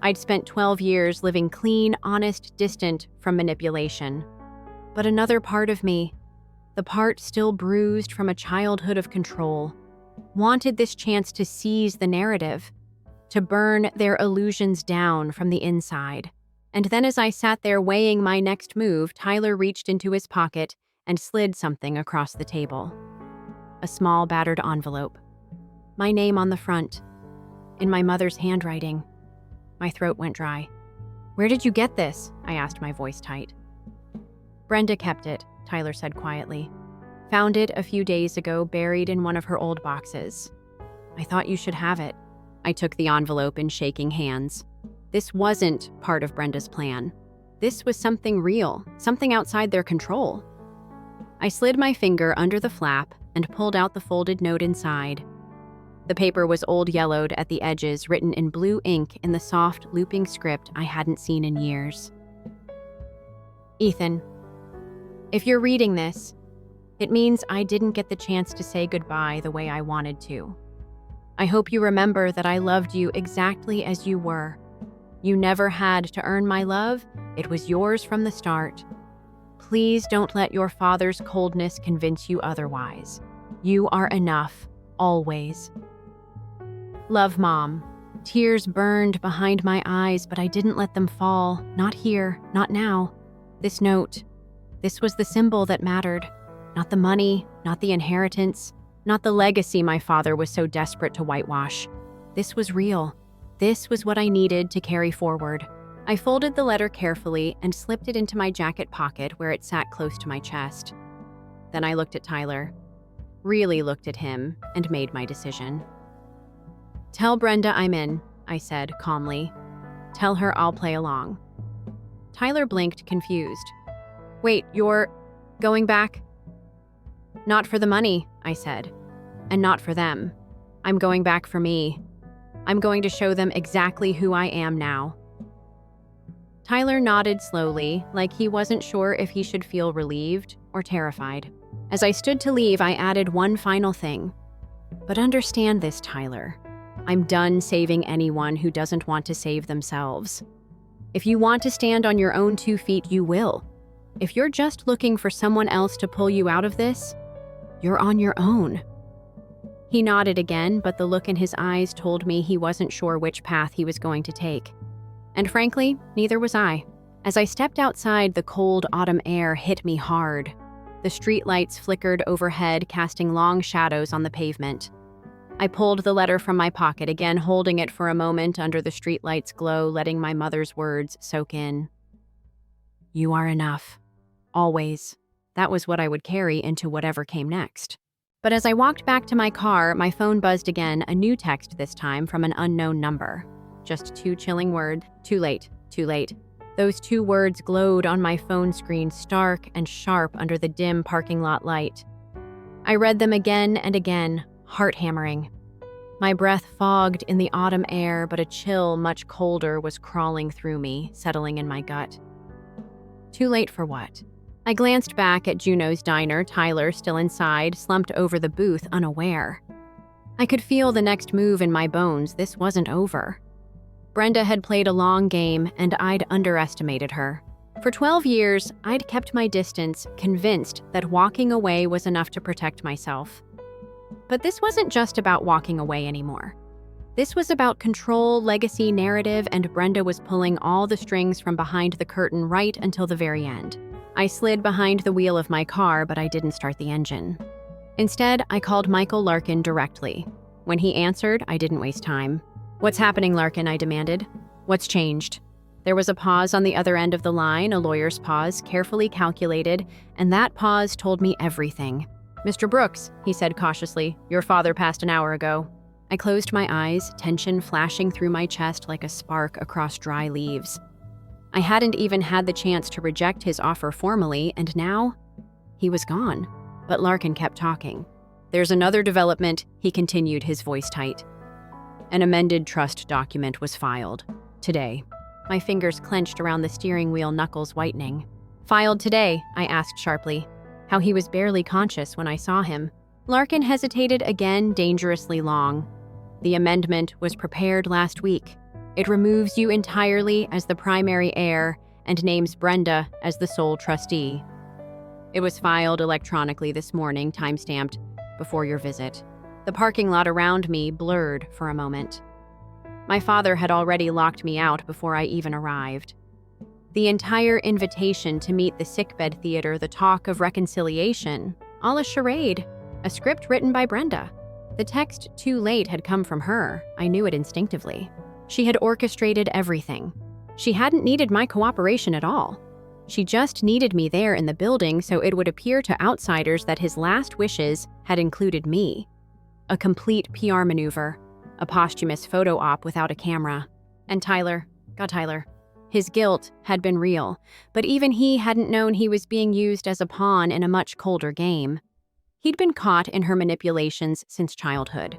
[SPEAKER 1] I'd spent 12 years living clean, honest, distant from manipulation. But another part of me, the part still bruised from a childhood of control, wanted this chance to seize the narrative, to burn their illusions down from the inside. And then as I sat there weighing my next move, Tyler reached into his pocket and slid something across the table. A small, battered envelope. My name on the front, in my mother's handwriting. My throat went dry. Where did you get this? I asked, my voice tight. Brenda kept it, Tyler said quietly. Found it a few days ago, buried in one of her old boxes. I thought you should have it. I took the envelope in shaking hands. This wasn't part of Brenda's plan. This was something real, something outside their control. I slid my finger under the flap and pulled out the folded note inside. The paper was old-yellowed at the edges, written in blue ink in the soft, looping script I hadn't seen in years. Ethan, if you're reading this, it means I didn't get the chance to say goodbye the way I wanted to. I hope you remember that I loved you exactly as you were. You never had to earn my love. It was yours from the start. Please don't let your father's coldness convince you otherwise. You are enough, always. Love, Mom. Tears burned behind my eyes, but I didn't let them fall. Not here, not now. This note, this was the symbol that mattered. Not the money, not the inheritance, not the legacy my father was so desperate to whitewash. This was real. This was what I needed to carry forward. I folded the letter carefully and slipped it into my jacket pocket where it sat close to my chest. Then I looked at Tyler, really looked at him, and made my decision. Tell Brenda I'm in, I said calmly. Tell her I'll play along. Tyler blinked, confused. Wait, you're going back? Not for the money, I said, and not for them. I'm going back for me. I'm going to show them exactly who I am now. Tyler nodded slowly, like he wasn't sure if he should feel relieved or terrified. As I stood to leave, I added one final thing. But understand this, Tyler. I'm done saving anyone who doesn't want to save themselves. If you want to stand on your own 2 feet, you will. If you're just looking for someone else to pull you out of this, you're on your own. He nodded again, but the look in his eyes told me he wasn't sure which path he was going to take. And frankly, neither was I. As I stepped outside, the cold autumn air hit me hard. The streetlights flickered overhead, casting long shadows on the pavement. I pulled the letter from my pocket, again holding it for a moment under the streetlight's glow, letting my mother's words soak in. You are enough. Always. That was what I would carry into whatever came next. But as I walked back to my car, my phone buzzed again, a new text this time from an unknown number. Just 2 chilling words, too late, too late. Those 2 words glowed on my phone screen, stark and sharp under the dim parking lot light. I read them again and again, heart-hammering. My breath fogged in the autumn air, but a chill much colder was crawling through me, settling in my gut. Too late for what? I glanced back at Juno's diner, Tyler still inside, slumped over the booth, unaware. I could feel the next move in my bones. This wasn't over. Brenda had played a long game, and I'd underestimated her. For 12 years, I'd kept my distance, convinced that walking away was enough to protect myself. But this wasn't just about walking away anymore. This was about control, legacy, narrative, and Brenda was pulling all the strings from behind the curtain right until the very end. I slid behind the wheel of my car, but I didn't start the engine. Instead, I called Michael Larkin directly. When he answered, I didn't waste time. "What's happening, Larkin?" I demanded. "What's changed?" There was a pause on the other end of the line, a lawyer's pause, carefully calculated, and that pause told me everything. "Mr. Brooks," he said cautiously, "your father passed an hour ago." I closed my eyes, tension flashing through my chest like a spark across dry leaves. I hadn't even had the chance to reject his offer formally, and now he was gone. But Larkin kept talking. "There's another development," he continued, his voice tight. "An amended trust document was filed. Today." My fingers clenched around the steering wheel, knuckles whitening. "Filed today?" I asked sharply. How he was barely conscious when I saw him. Larkin hesitated again, dangerously long. "The amendment was prepared last week. It removes you entirely as the primary heir and names Brenda as the sole trustee. It was filed electronically this morning, time-stamped, before your visit." The parking lot around me blurred for a moment. My father had already locked me out before I even arrived. The entire invitation to meet the sickbed theater, the talk of reconciliation, all a charade, a script written by Brenda. The text "too late" had come from her. I knew it instinctively. She had orchestrated everything. She hadn't needed my cooperation at all. She just needed me there in the building so it would appear to outsiders that his last wishes had included me. A complete PR maneuver. A posthumous photo op without a camera. And Tyler. His guilt had been real, but even he hadn't known he was being used as a pawn in a much colder game. He'd been caught in her manipulations since childhood,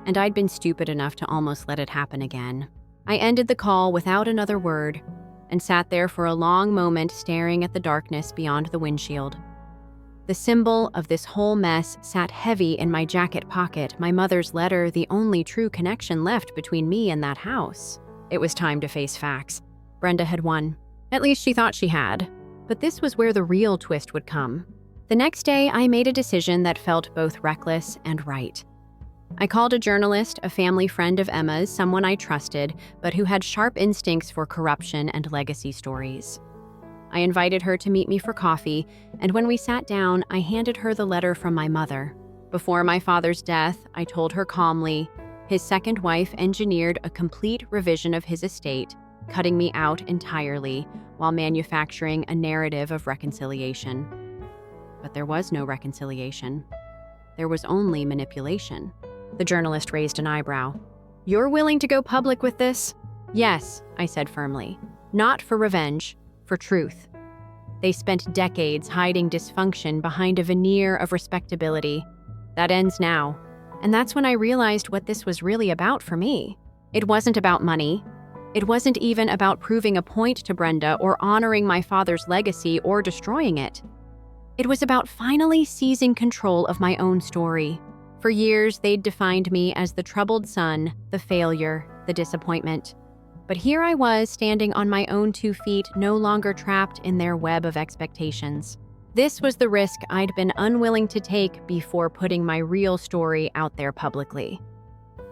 [SPEAKER 1] and I'd been stupid enough to almost let it happen again. I ended the call without another word and sat there for a long moment staring at the darkness beyond the windshield. The symbol of this whole mess sat heavy in my jacket pocket, my mother's letter, the only true connection left between me and that house. It was time to face facts. Brenda had won. At least she thought she had. But this was where the real twist would come. The next day, I made a decision that felt both reckless and right. I called a journalist, a family friend of Emma's, someone I trusted, but who had sharp instincts for corruption and legacy stories. I invited her to meet me for coffee, and when we sat down, I handed her the letter from my mother. Before my father's death, I told her calmly, his second wife engineered a complete revision of his estate, cutting me out entirely while manufacturing a narrative of reconciliation. But there was no reconciliation. There was only manipulation. The journalist raised an eyebrow. "You're willing to go public with this?" "Yes," I said firmly. "Not for revenge. For truth." They spent decades hiding dysfunction behind a veneer of respectability. That ends now. And that's when I realized what this was really about for me. It wasn't about money. It wasn't even about proving a point to Brenda or honoring my father's legacy or destroying it. It was about finally seizing control of my own story. For years, they'd defined me as the troubled son, the failure, the disappointment. But here I was, standing on my own 2 feet, no longer trapped in their web of expectations. This was the risk I'd been unwilling to take before putting my real story out there publicly.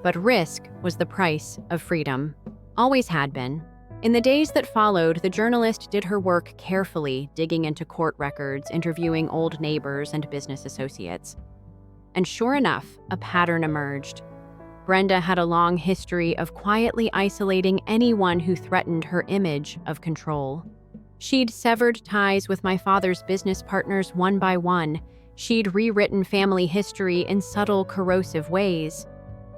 [SPEAKER 1] But risk was the price of freedom. Always had been. In the days that followed, the journalist did her work carefully, digging into court records, interviewing old neighbors and business associates. And sure enough, a pattern emerged. Brenda had a long history of quietly isolating anyone who threatened her image of control. She'd severed ties with my father's business partners one by one. She'd rewritten family history in subtle, corrosive ways.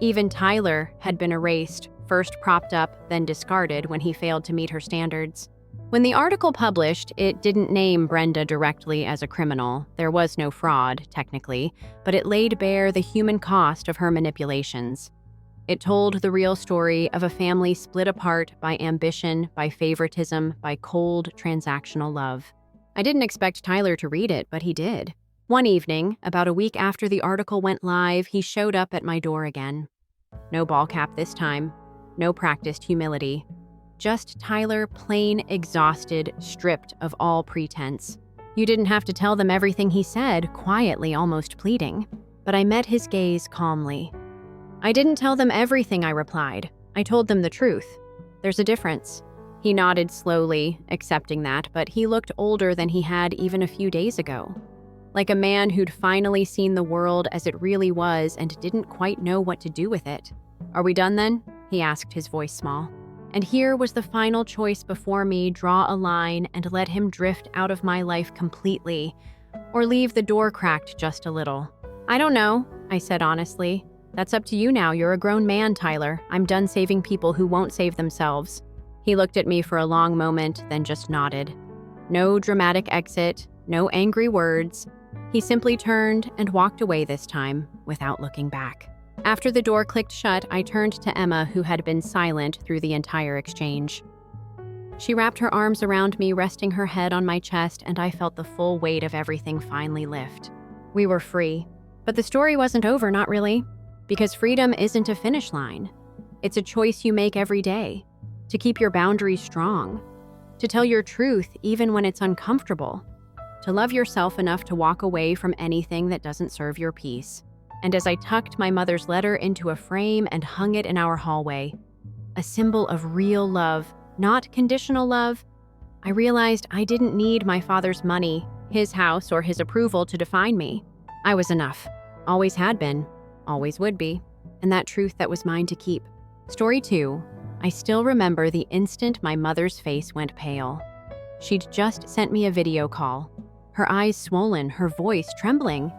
[SPEAKER 1] Even Tyler had been erased, first propped up, then discarded when he failed to meet her standards. When the article published, it didn't name Brenda directly as a criminal. There was no fraud, technically, but it laid bare the human cost of her manipulations. It told the real story of a family split apart by ambition, by favoritism, by cold, transactional love. I didn't expect Tyler to read it, but he did. One evening, about a week after the article went live, he showed up at my door again. No ball cap this time. No practiced humility. Just Tyler, plain exhausted, stripped of all pretense. You didn't have to tell them everything he said, quietly, almost pleading. But I met his gaze calmly. "I didn't tell them everything," I replied. "I told them the truth. There's a difference." He nodded slowly, accepting that, but he looked older than he had even a few days ago. like a man who'd finally seen the world as it really was and didn't quite know what to do with it. "Are we done then?" he asked, his voice small. And here was the final choice before me: draw a line and let him drift out of my life completely, or leave the door cracked just a little. "I don't know," I said honestly. "That's up to you now. You're a grown man, Tyler. I'm done saving people who won't save themselves." He looked at me for a long moment, then just nodded. No dramatic exit, no angry words. He simply turned and walked away this time, without looking back. After the door clicked shut, I turned to Emma, who had been silent through the entire exchange. She wrapped her arms around me, resting her head on my chest, and I felt the full weight of everything finally lift. We were free. But the story wasn't over, not really. Because freedom isn't a finish line. It's a choice you make every day. To keep your boundaries strong. To tell your truth even when it's uncomfortable. To love yourself enough to walk away from anything that doesn't serve your peace. And as I tucked my mother's letter into a frame and hung it in our hallway, a symbol of real love, not conditional love, I realized I didn't need my father's money, his house, or his approval to define me. I was enough. Always had been. Always would be. And that truth that was mine to keep. Story 2. I still remember the instant my mother's face went pale. She'd just sent me a video call. Her eyes swollen, her voice trembling.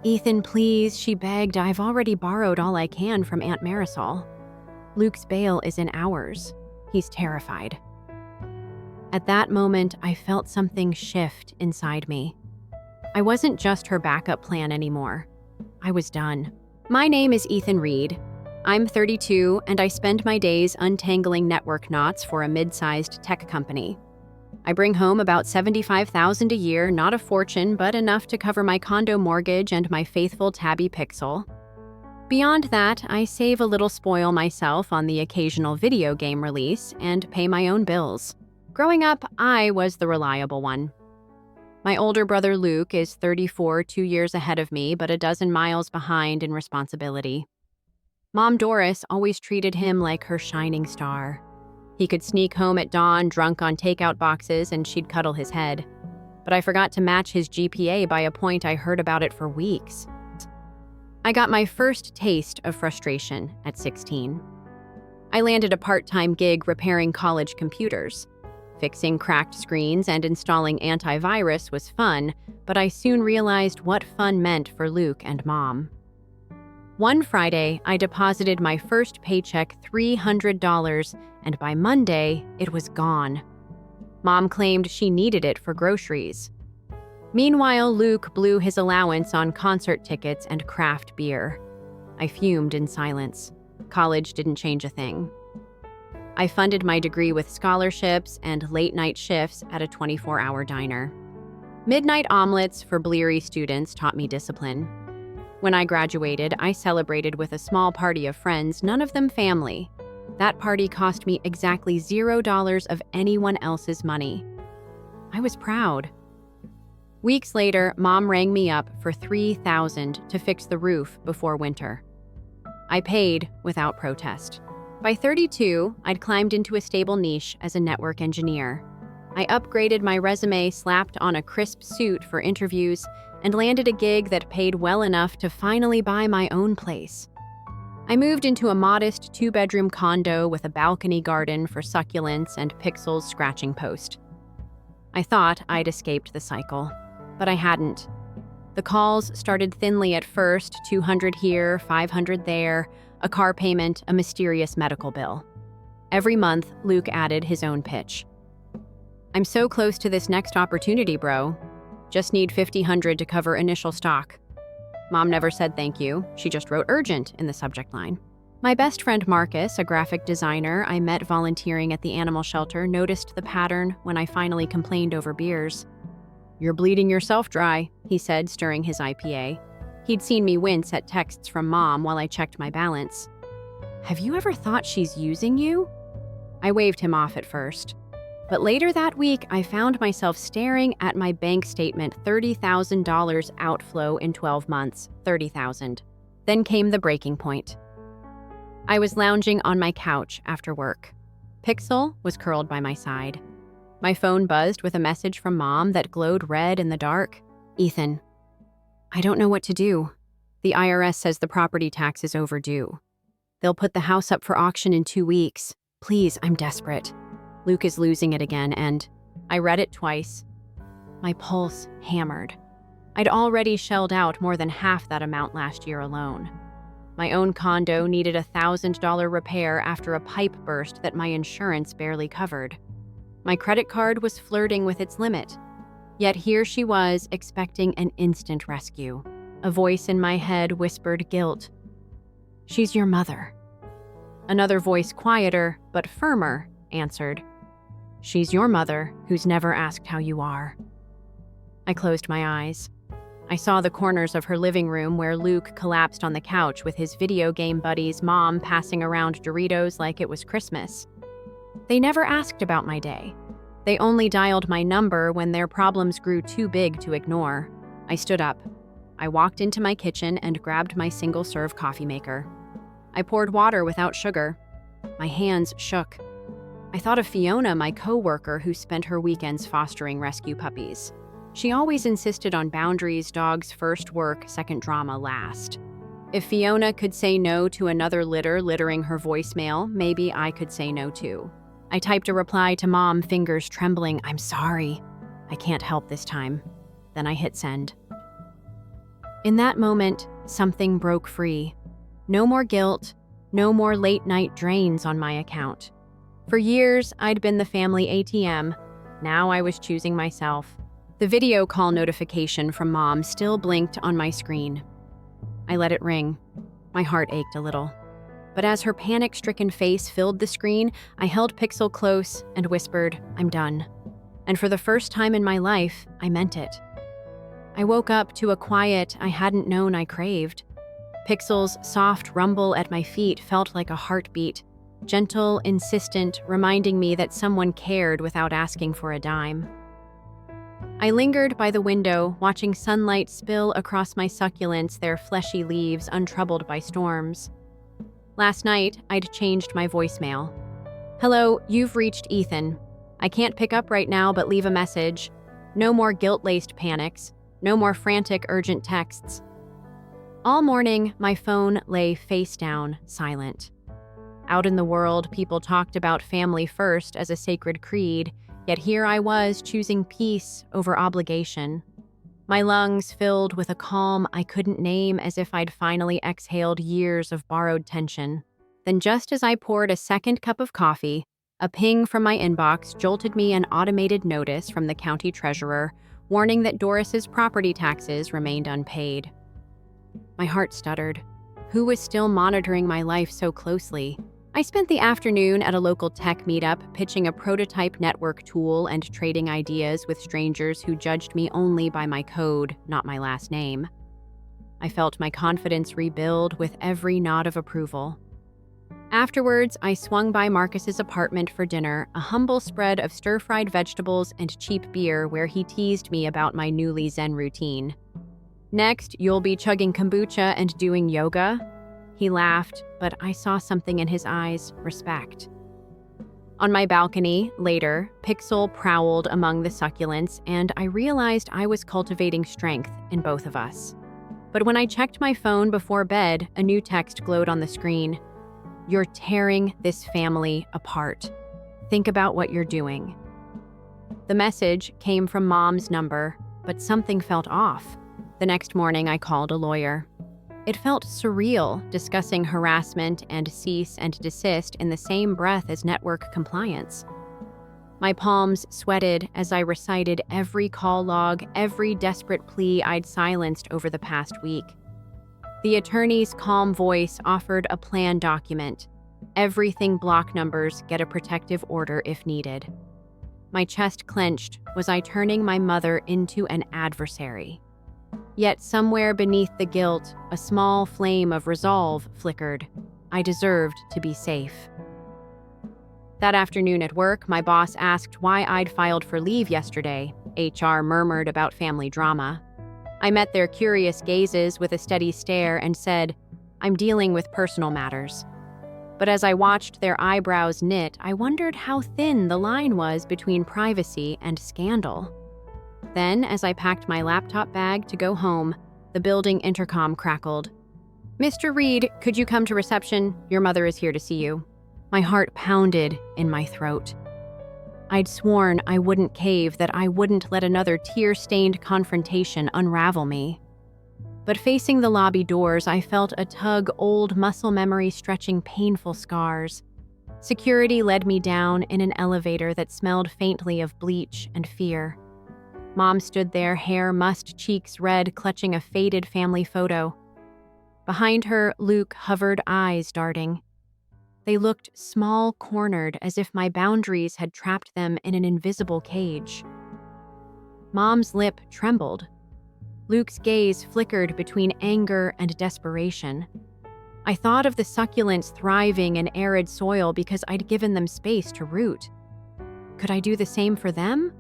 [SPEAKER 1] "Ethan, please," she begged. "I've already borrowed all I can from Aunt Marisol. Luke's bail is in hours. He's terrified." At that moment, I felt something shift inside me. I wasn't just her backup plan anymore. I was done. My name is Ethan Reed. I'm 32, and I spend my days untangling network knots for a mid-sized tech company. I bring home about $75,000 a year, not a fortune, but enough to cover my condo mortgage and my faithful tabby Pixel. Beyond that, I save a little, spoil myself on the occasional video game release, and pay my own bills. Growing up, I was the reliable one. My older brother Luke is 34, 2 years ahead of me, but a dozen miles behind in responsibility. Mom Doris always treated him like her shining star. He could sneak home at dawn drunk on takeout boxes and she'd cuddle his head. But I forgot to match his GPA by a point I heard about it for weeks. I got my first taste of frustration at 16. I landed a part-time gig repairing college computers. Fixing cracked screens and installing antivirus was fun, but I soon realized what fun meant for Luke and Mom. One Friday, I deposited my first paycheck, $300, and by Monday, it was gone. Mom claimed she needed it for groceries. Meanwhile, Luke blew his allowance on concert tickets and craft beer. I fumed in silence. College didn't change a thing. I funded my degree with scholarships and late-night shifts at a 24-hour diner. Midnight omelets for bleary students taught me discipline. When I graduated, I celebrated with a small party of friends, none of them family. That party cost me exactly $0 of anyone else's money. I was proud. Weeks later, Mom rang me up for $3,000 to fix the roof before winter. I paid without protest. By 32, I'd climbed into a stable niche as a network engineer. I upgraded my resume, slapped on a crisp suit for interviews, and landed a gig that paid well enough to finally buy my own place. I moved into a modest 2-bedroom condo with a balcony garden for succulents and Pixel's scratching post. I thought I'd escaped the cycle, but I hadn't. The calls started thinly at first, 200 here, 500 there, a car payment, a mysterious medical bill. Every month, Luke added his own pitch. "I'm so close to this next opportunity, bro. Just need $500 to cover initial stock." Mom never said thank you. She just wrote urgent in the subject line. My best friend Marcus, a graphic designer I met volunteering at the animal shelter, noticed the pattern when I finally complained over beers. "You're bleeding yourself dry," he said, stirring his IPA. He'd seen me wince at texts from Mom while I checked my balance. "Have you ever thought she's using you?" I waved him off at first. But later that week, I found myself staring at my bank statement, $30,000 outflow in 12 months, $30,000. Then came the breaking point. I was lounging on my couch after work. Pixel was curled by my side. My phone buzzed with a message from Mom that glowed red in the dark. "Ethan, I don't know what to do. The IRS says the property tax is overdue. They'll put the house up for auction in 2 weeks. Please, I'm desperate. Luke is losing it again, and I read it twice. My pulse hammered. I'd already shelled out more than half that amount last year alone. My own condo needed a $1,000 repair after a pipe burst that my insurance barely covered. My credit card was flirting with its limit. Yet here she was, expecting an instant rescue. A voice in my head whispered guilt. She's your mother. Another voice, quieter but firmer, answered. She's your mother, who's never asked how you are. I closed my eyes. I saw the corners of her living room where Luke collapsed on the couch with his video game buddy's mom passing around Doritos like it was Christmas. They never asked about my day. They only dialed my number when their problems grew too big to ignore. I stood up. I walked into my kitchen and grabbed my single-serve coffee maker. I poured water without sugar. My hands shook. I thought of Fiona, my co-worker who spent her weekends fostering rescue puppies. She always insisted on boundaries, dogs first, work, second, drama last. If Fiona could say no to another littering her voicemail, maybe I could say no too. I typed a reply to Mom, fingers trembling. I'm sorry. I can't help this time. Then I hit send. In that moment, something broke free. No more guilt, no more late-night drains on my account. For years, I'd been the family ATM. Now I was choosing myself. The video call notification from Mom still blinked on my screen. I let it ring. My heart ached a little. But as her panic-stricken face filled the screen, I held Pixel close and whispered, I'm done. And for the first time in my life, I meant it. I woke up to a quiet I hadn't known I craved. Pixel's soft rumble at my feet felt like a heartbeat, gentle, insistent, reminding me that someone cared without asking for a dime. I lingered by the window, watching sunlight spill across my succulents, their fleshy leaves untroubled by storms. Last night, I'd changed my voicemail. Hello, you've reached Ethan. I can't pick up right now, but leave a message. No more guilt-laced panics. No more frantic, urgent texts. All morning, my phone lay face down, silent. Out in the world, people talked about family first as a sacred creed, yet here I was choosing peace over obligation. My lungs filled with a calm I couldn't name, as if I'd finally exhaled years of borrowed tension. Then just as I poured a second cup of coffee, a ping from my inbox jolted me an automated notice from the county treasurer warning that Doris's property taxes remained unpaid. My heart stuttered. Who was still monitoring my life so closely? I spent the afternoon at a local tech meetup pitching a prototype network tool and trading ideas with strangers who judged me only by my code, not my last name. I felt my confidence rebuild with every nod of approval. Afterwards, I swung by Marcus's apartment for dinner, a humble spread of stir-fried vegetables and cheap beer where he teased me about my newly zen routine. Next, you'll be chugging kombucha and doing yoga? He laughed, but I saw something in his eyes, respect. On my balcony, later, Pixel prowled among the succulents, and I realized I was cultivating strength in both of us. But when I checked my phone before bed, a new text glowed on the screen. You're tearing this family apart. Think about what you're doing. The message came from Mom's number, but something felt off. The next morning, I called a lawyer. It felt surreal discussing harassment and cease and desist in the same breath as network compliance. My palms sweated as I recited every call log, every desperate plea I'd silenced over the past week. The attorney's calm voice offered a plan document. Everything block numbers, get a protective order if needed. My chest clenched. Was I turning my mother into an adversary? Yet somewhere beneath the guilt, a small flame of resolve flickered. I deserved to be safe. That afternoon at work, my boss asked why I'd filed for leave yesterday. HR murmured about family drama. I met their curious gazes with a steady stare and said, I'm dealing with personal matters. But as I watched their eyebrows knit, I wondered how thin the line was between privacy and scandal. Then, as I packed my laptop bag to go home, The building intercom crackled. "Mr. Reed, could you come to reception? Your mother is here to see you." My heart pounded in my throat. I'd sworn I wouldn't cave, that I wouldn't let another tear-stained confrontation unravel me. But facing the lobby doors, I felt a tug, old muscle memory stretching painful scars. Security led me down in an elevator that smelled faintly of bleach and fear. Mom stood there, hair mussed, cheeks red, clutching a faded family photo. Behind her, Luke hovered, eyes darting. They looked small, cornered, as if my boundaries had trapped them in an invisible cage. Mom's lip trembled. Luke's gaze flickered between anger and desperation. I thought of the succulents thriving in arid soil because I'd given them space to root. Could I do the same for them?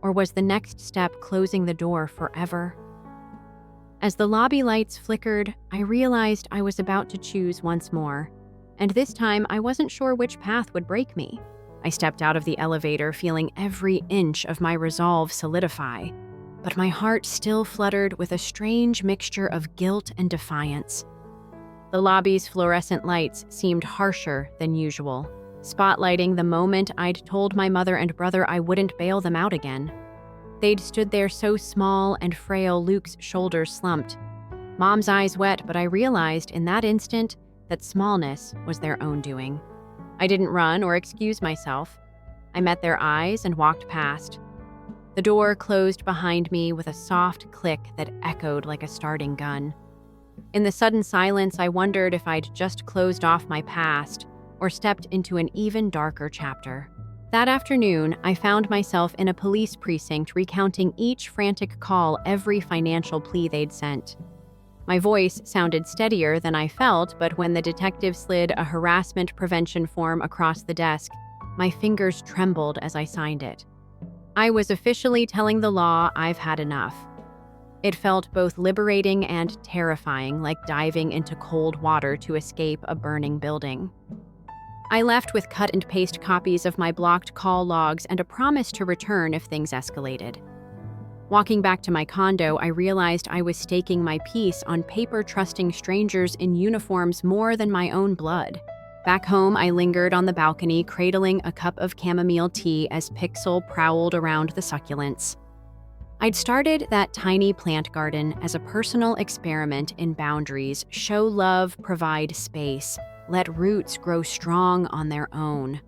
[SPEAKER 1] Or was the next step closing the door forever? As the lobby lights flickered, I realized I was about to choose once more, and this time I wasn't sure which path would break me. I stepped out of the elevator, feeling every inch of my resolve solidify, but my heart still fluttered with a strange mixture of guilt and defiance. The lobby's fluorescent lights seemed harsher than usual, spotlighting the moment I'd told my mother and brother I wouldn't bail them out again. They'd stood there so small and frail, Luke's shoulders slumped. Mom's eyes wet, but I realized in that instant that smallness was their own doing. I didn't run or excuse myself. I met their eyes and walked past. The door closed behind me with a soft click that echoed like a starting gun. In the sudden silence, I wondered if I'd just closed off my past or stepped into an even darker chapter. That afternoon, I found myself in a police precinct recounting each frantic call, every financial plea they'd sent. My voice sounded steadier than I felt, but when the detective slid a harassment prevention form across the desk, my fingers trembled as I signed it. I was officially telling the law I've had enough. It felt both liberating and terrifying, like diving into cold water to escape a burning building. I left with cut and paste copies of my blocked call logs and a promise to return if things escalated. Walking back to my condo, I realized I was staking my peace on paper, trusting strangers in uniforms more than my own blood. Back home, I lingered on the balcony, cradling a cup of chamomile tea as Pixel prowled around the succulents. I'd started that tiny plant garden as a personal experiment in boundaries: show love, provide space, let roots grow strong on their own.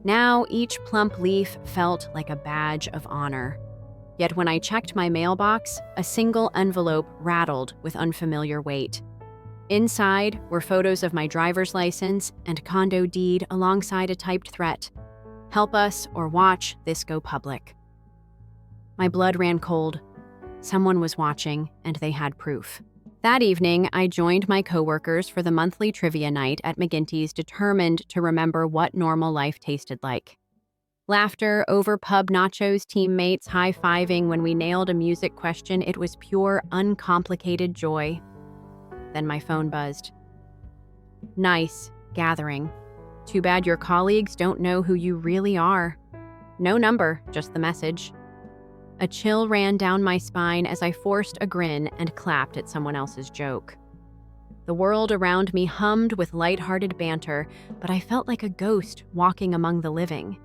[SPEAKER 1] Now each plump leaf felt like a badge of honor. Yet when I checked my mailbox, a single envelope rattled with unfamiliar weight. Inside were photos of my driver's license and condo deed alongside a typed threat: "Help us or watch this go public." My blood ran cold. Someone was watching, and they had proof. That evening, I joined my coworkers for the monthly trivia night at McGinty's, determined to remember what normal life tasted like. Laughter over pub nachos, teammates high-fiving when we nailed a music question. It was pure, uncomplicated joy. Then my phone buzzed. "Nice gathering. Too bad your colleagues don't know who you really are." No number, just the message. A chill ran down my spine as I forced a grin and clapped at someone else's joke. The world around me hummed with lighthearted banter, but I felt like a ghost walking among the living.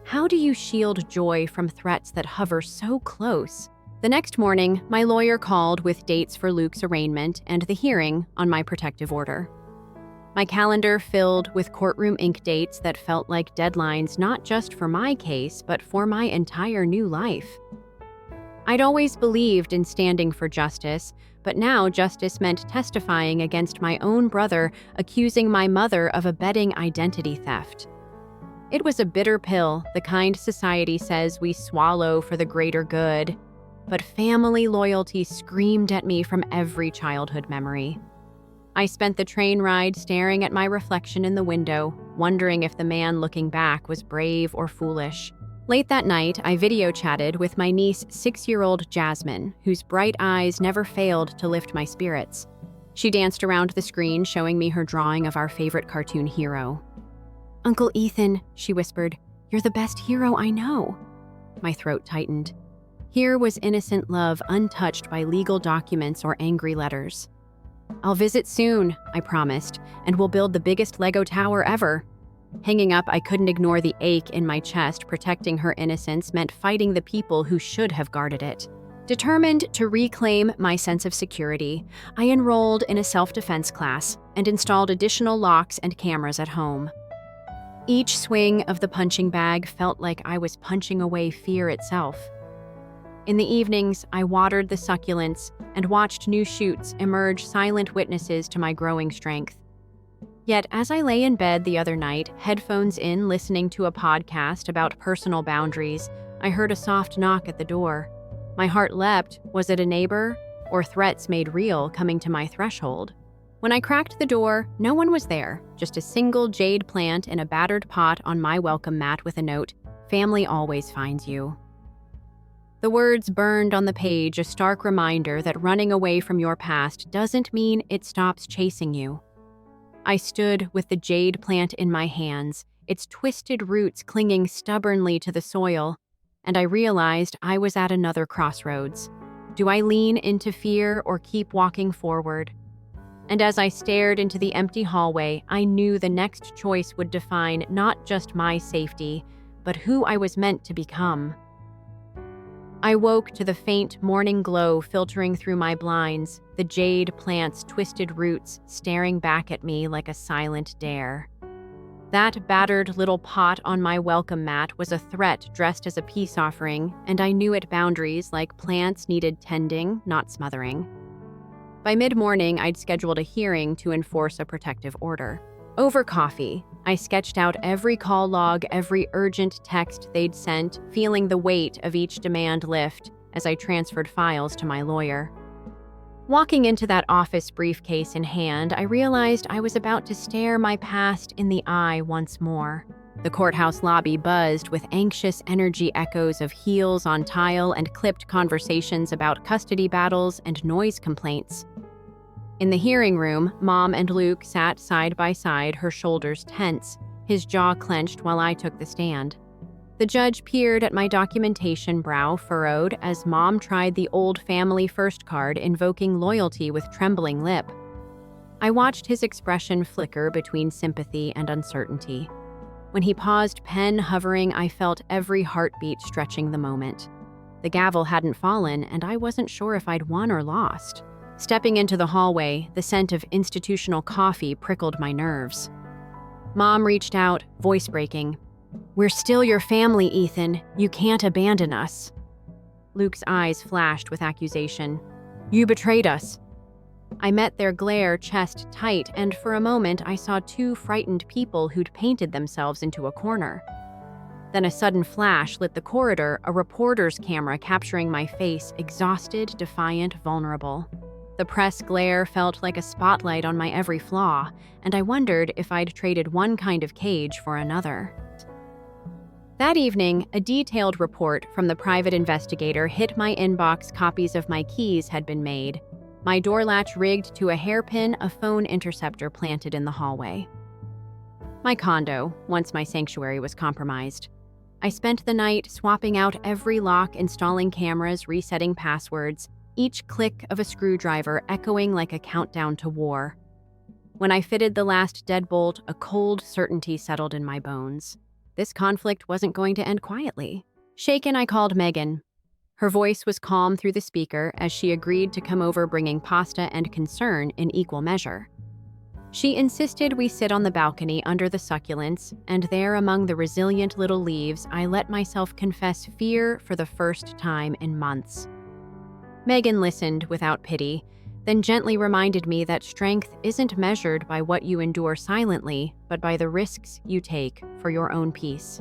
[SPEAKER 1] How do you shield joy from threats that hover so close? The next morning, my lawyer called with dates for Luke's arraignment and the hearing on my protective order. My calendar filled with courtroom ink dates that felt like deadlines, not just for my case, but for my entire new life. I'd always believed in standing for justice, but now justice meant testifying against my own brother, accusing my mother of abetting identity theft. It was a bitter pill, the kind society says we swallow for the greater good, but family loyalty screamed at me from every childhood memory. I spent the train ride staring at my reflection in the window, wondering if the man looking back was brave or foolish. Late that night, I video chatted with my niece, 6-year-old Jasmine, whose bright eyes never failed to lift my spirits. She danced around the screen, showing me her drawing of our favorite cartoon hero. "Uncle Ethan," she whispered, "you're the best hero I know." My throat tightened. Here was innocent love untouched by legal documents or angry letters. "I'll visit soon," I promised, "and we'll build the biggest Lego tower ever." Hanging up, I couldn't ignore the ache in my chest. Protecting her innocence meant fighting the people who should have guarded it. Determined to reclaim my sense of security, I enrolled in a self-defense class and installed additional locks and cameras at home. Each swing of the punching bag felt like I was punching away fear itself. In the evenings, I watered the succulents and watched new shoots emerge, silent witnesses to my growing strength. Yet, as I lay in bed the other night, headphones in, listening to a podcast about personal boundaries, I heard a soft knock at the door. My heart leapt. Was it a neighbor, or threats made real coming to my threshold? When I cracked the door, no one was there, just a single jade plant in a battered pot on my welcome mat with a note, "Family always finds you." The words burned on the page, a stark reminder that running away from your past doesn't mean it stops chasing you. I stood with the jade plant in my hands, its twisted roots clinging stubbornly to the soil, and I realized I was at another crossroads. Do I lean into fear or keep walking forward? And as I stared into the empty hallway, I knew the next choice would define not just my safety, but who I was meant to become. I woke to the faint morning glow filtering through my blinds, the jade plant's twisted roots staring back at me like a silent dare. That battered little pot on my welcome mat was a threat dressed as a peace offering, and I knew it boundaries like plants needed tending, not smothering. By mid-morning, I'd scheduled a hearing to enforce a protective order. Over coffee, I sketched out every call log, every urgent text they'd sent, feeling the weight of each demand lift as I transferred files to my lawyer. Walking into that office briefcase in hand, I realized I was about to stare my past in the eye once more. The courthouse lobby buzzed with anxious energy echoes of heels on tile and clipped conversations about custody battles and noise complaints. In the hearing room, Mom and Luke sat side by side, her shoulders tense, his jaw clenched while I took the stand. The judge peered at my documentation, brow furrowed, as Mom tried the old family first card, invoking loyalty with trembling lip. I watched his expression flicker between sympathy and uncertainty. When he paused, pen hovering, I felt every heartbeat stretching the moment. The gavel hadn't fallen, and I wasn't sure if I'd won or lost. Stepping into the hallway, the scent of institutional coffee prickled my nerves. Mom reached out, voice breaking. "We're still your family, Ethan. You can't abandon us." Luke's eyes flashed with accusation. "You betrayed us." I met their glare, chest tight, and for a moment I saw two frightened people who'd painted themselves into a corner. Then a sudden flash lit the corridor, a reporter's camera capturing my face, exhausted, defiant, vulnerable. The press glare felt like a spotlight on my every flaw, and I wondered if I'd traded one kind of cage for another. That evening, a detailed report from the private investigator hit my inbox. Copies of my keys had been made, my door latch rigged to a hairpin, a phone interceptor planted in the hallway. My condo, once my sanctuary, was compromised. I spent the night swapping out every lock, installing cameras, resetting passwords, each click of a screwdriver echoing like a countdown to war. When I fitted the last deadbolt, a cold certainty settled in my bones. This conflict wasn't going to end quietly. Shaken, I called Megan. Her voice was calm through the speaker as she agreed to come over, bringing pasta and concern in equal measure. She insisted we sit on the balcony under the succulents, and there among the resilient little leaves, I let myself confess fear for the first time in months. Megan listened without pity, then gently reminded me that strength isn't measured by what you endure silently, but by the risks you take for your own peace.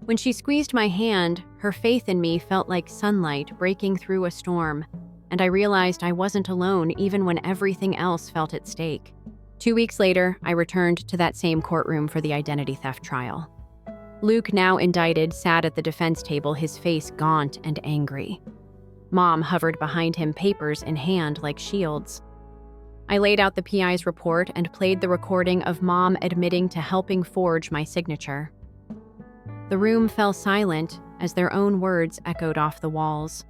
[SPEAKER 1] When she squeezed my hand, her faith in me felt like sunlight breaking through a storm, and I realized I wasn't alone even when everything else felt at stake. 2 weeks later, I returned to that same courtroom for the identity theft trial. Luke, now indicted, sat at the defense table, his face gaunt and angry. Mom hovered behind him, papers in hand like shields. I laid out the PI's report and played the recording of Mom admitting to helping forge my signature. The room fell silent, as their own words echoed off the walls.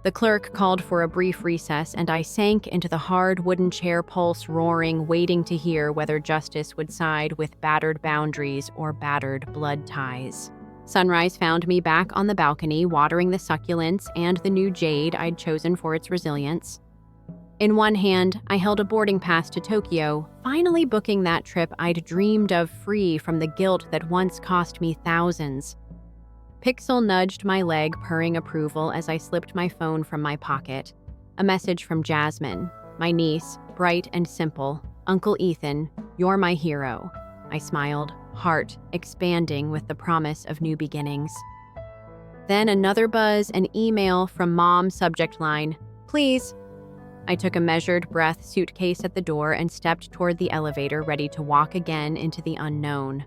[SPEAKER 1] The clerk called for a brief recess, and I sank into the hard wooden chair, pulse roaring, waiting to hear whether justice would side with battered boundaries or battered blood ties. Sunrise found me back on the balcony, watering the succulents and the new jade I'd chosen for its resilience. In one hand, I held a boarding pass to Tokyo, finally booking that trip I'd dreamed of, free from the guilt that once cost me thousands. Pixel nudged my leg, purring approval as I slipped my phone from my pocket. A message from Jasmine, my niece, bright and simple. "Uncle Ethan, you're my hero." I smiled, heart expanding with the promise of new beginnings. Then another buzz, an email from Mom, subject line, "Please." I took a measured breath, suitcase at the door, and stepped toward the elevator, ready to walk again into the unknown.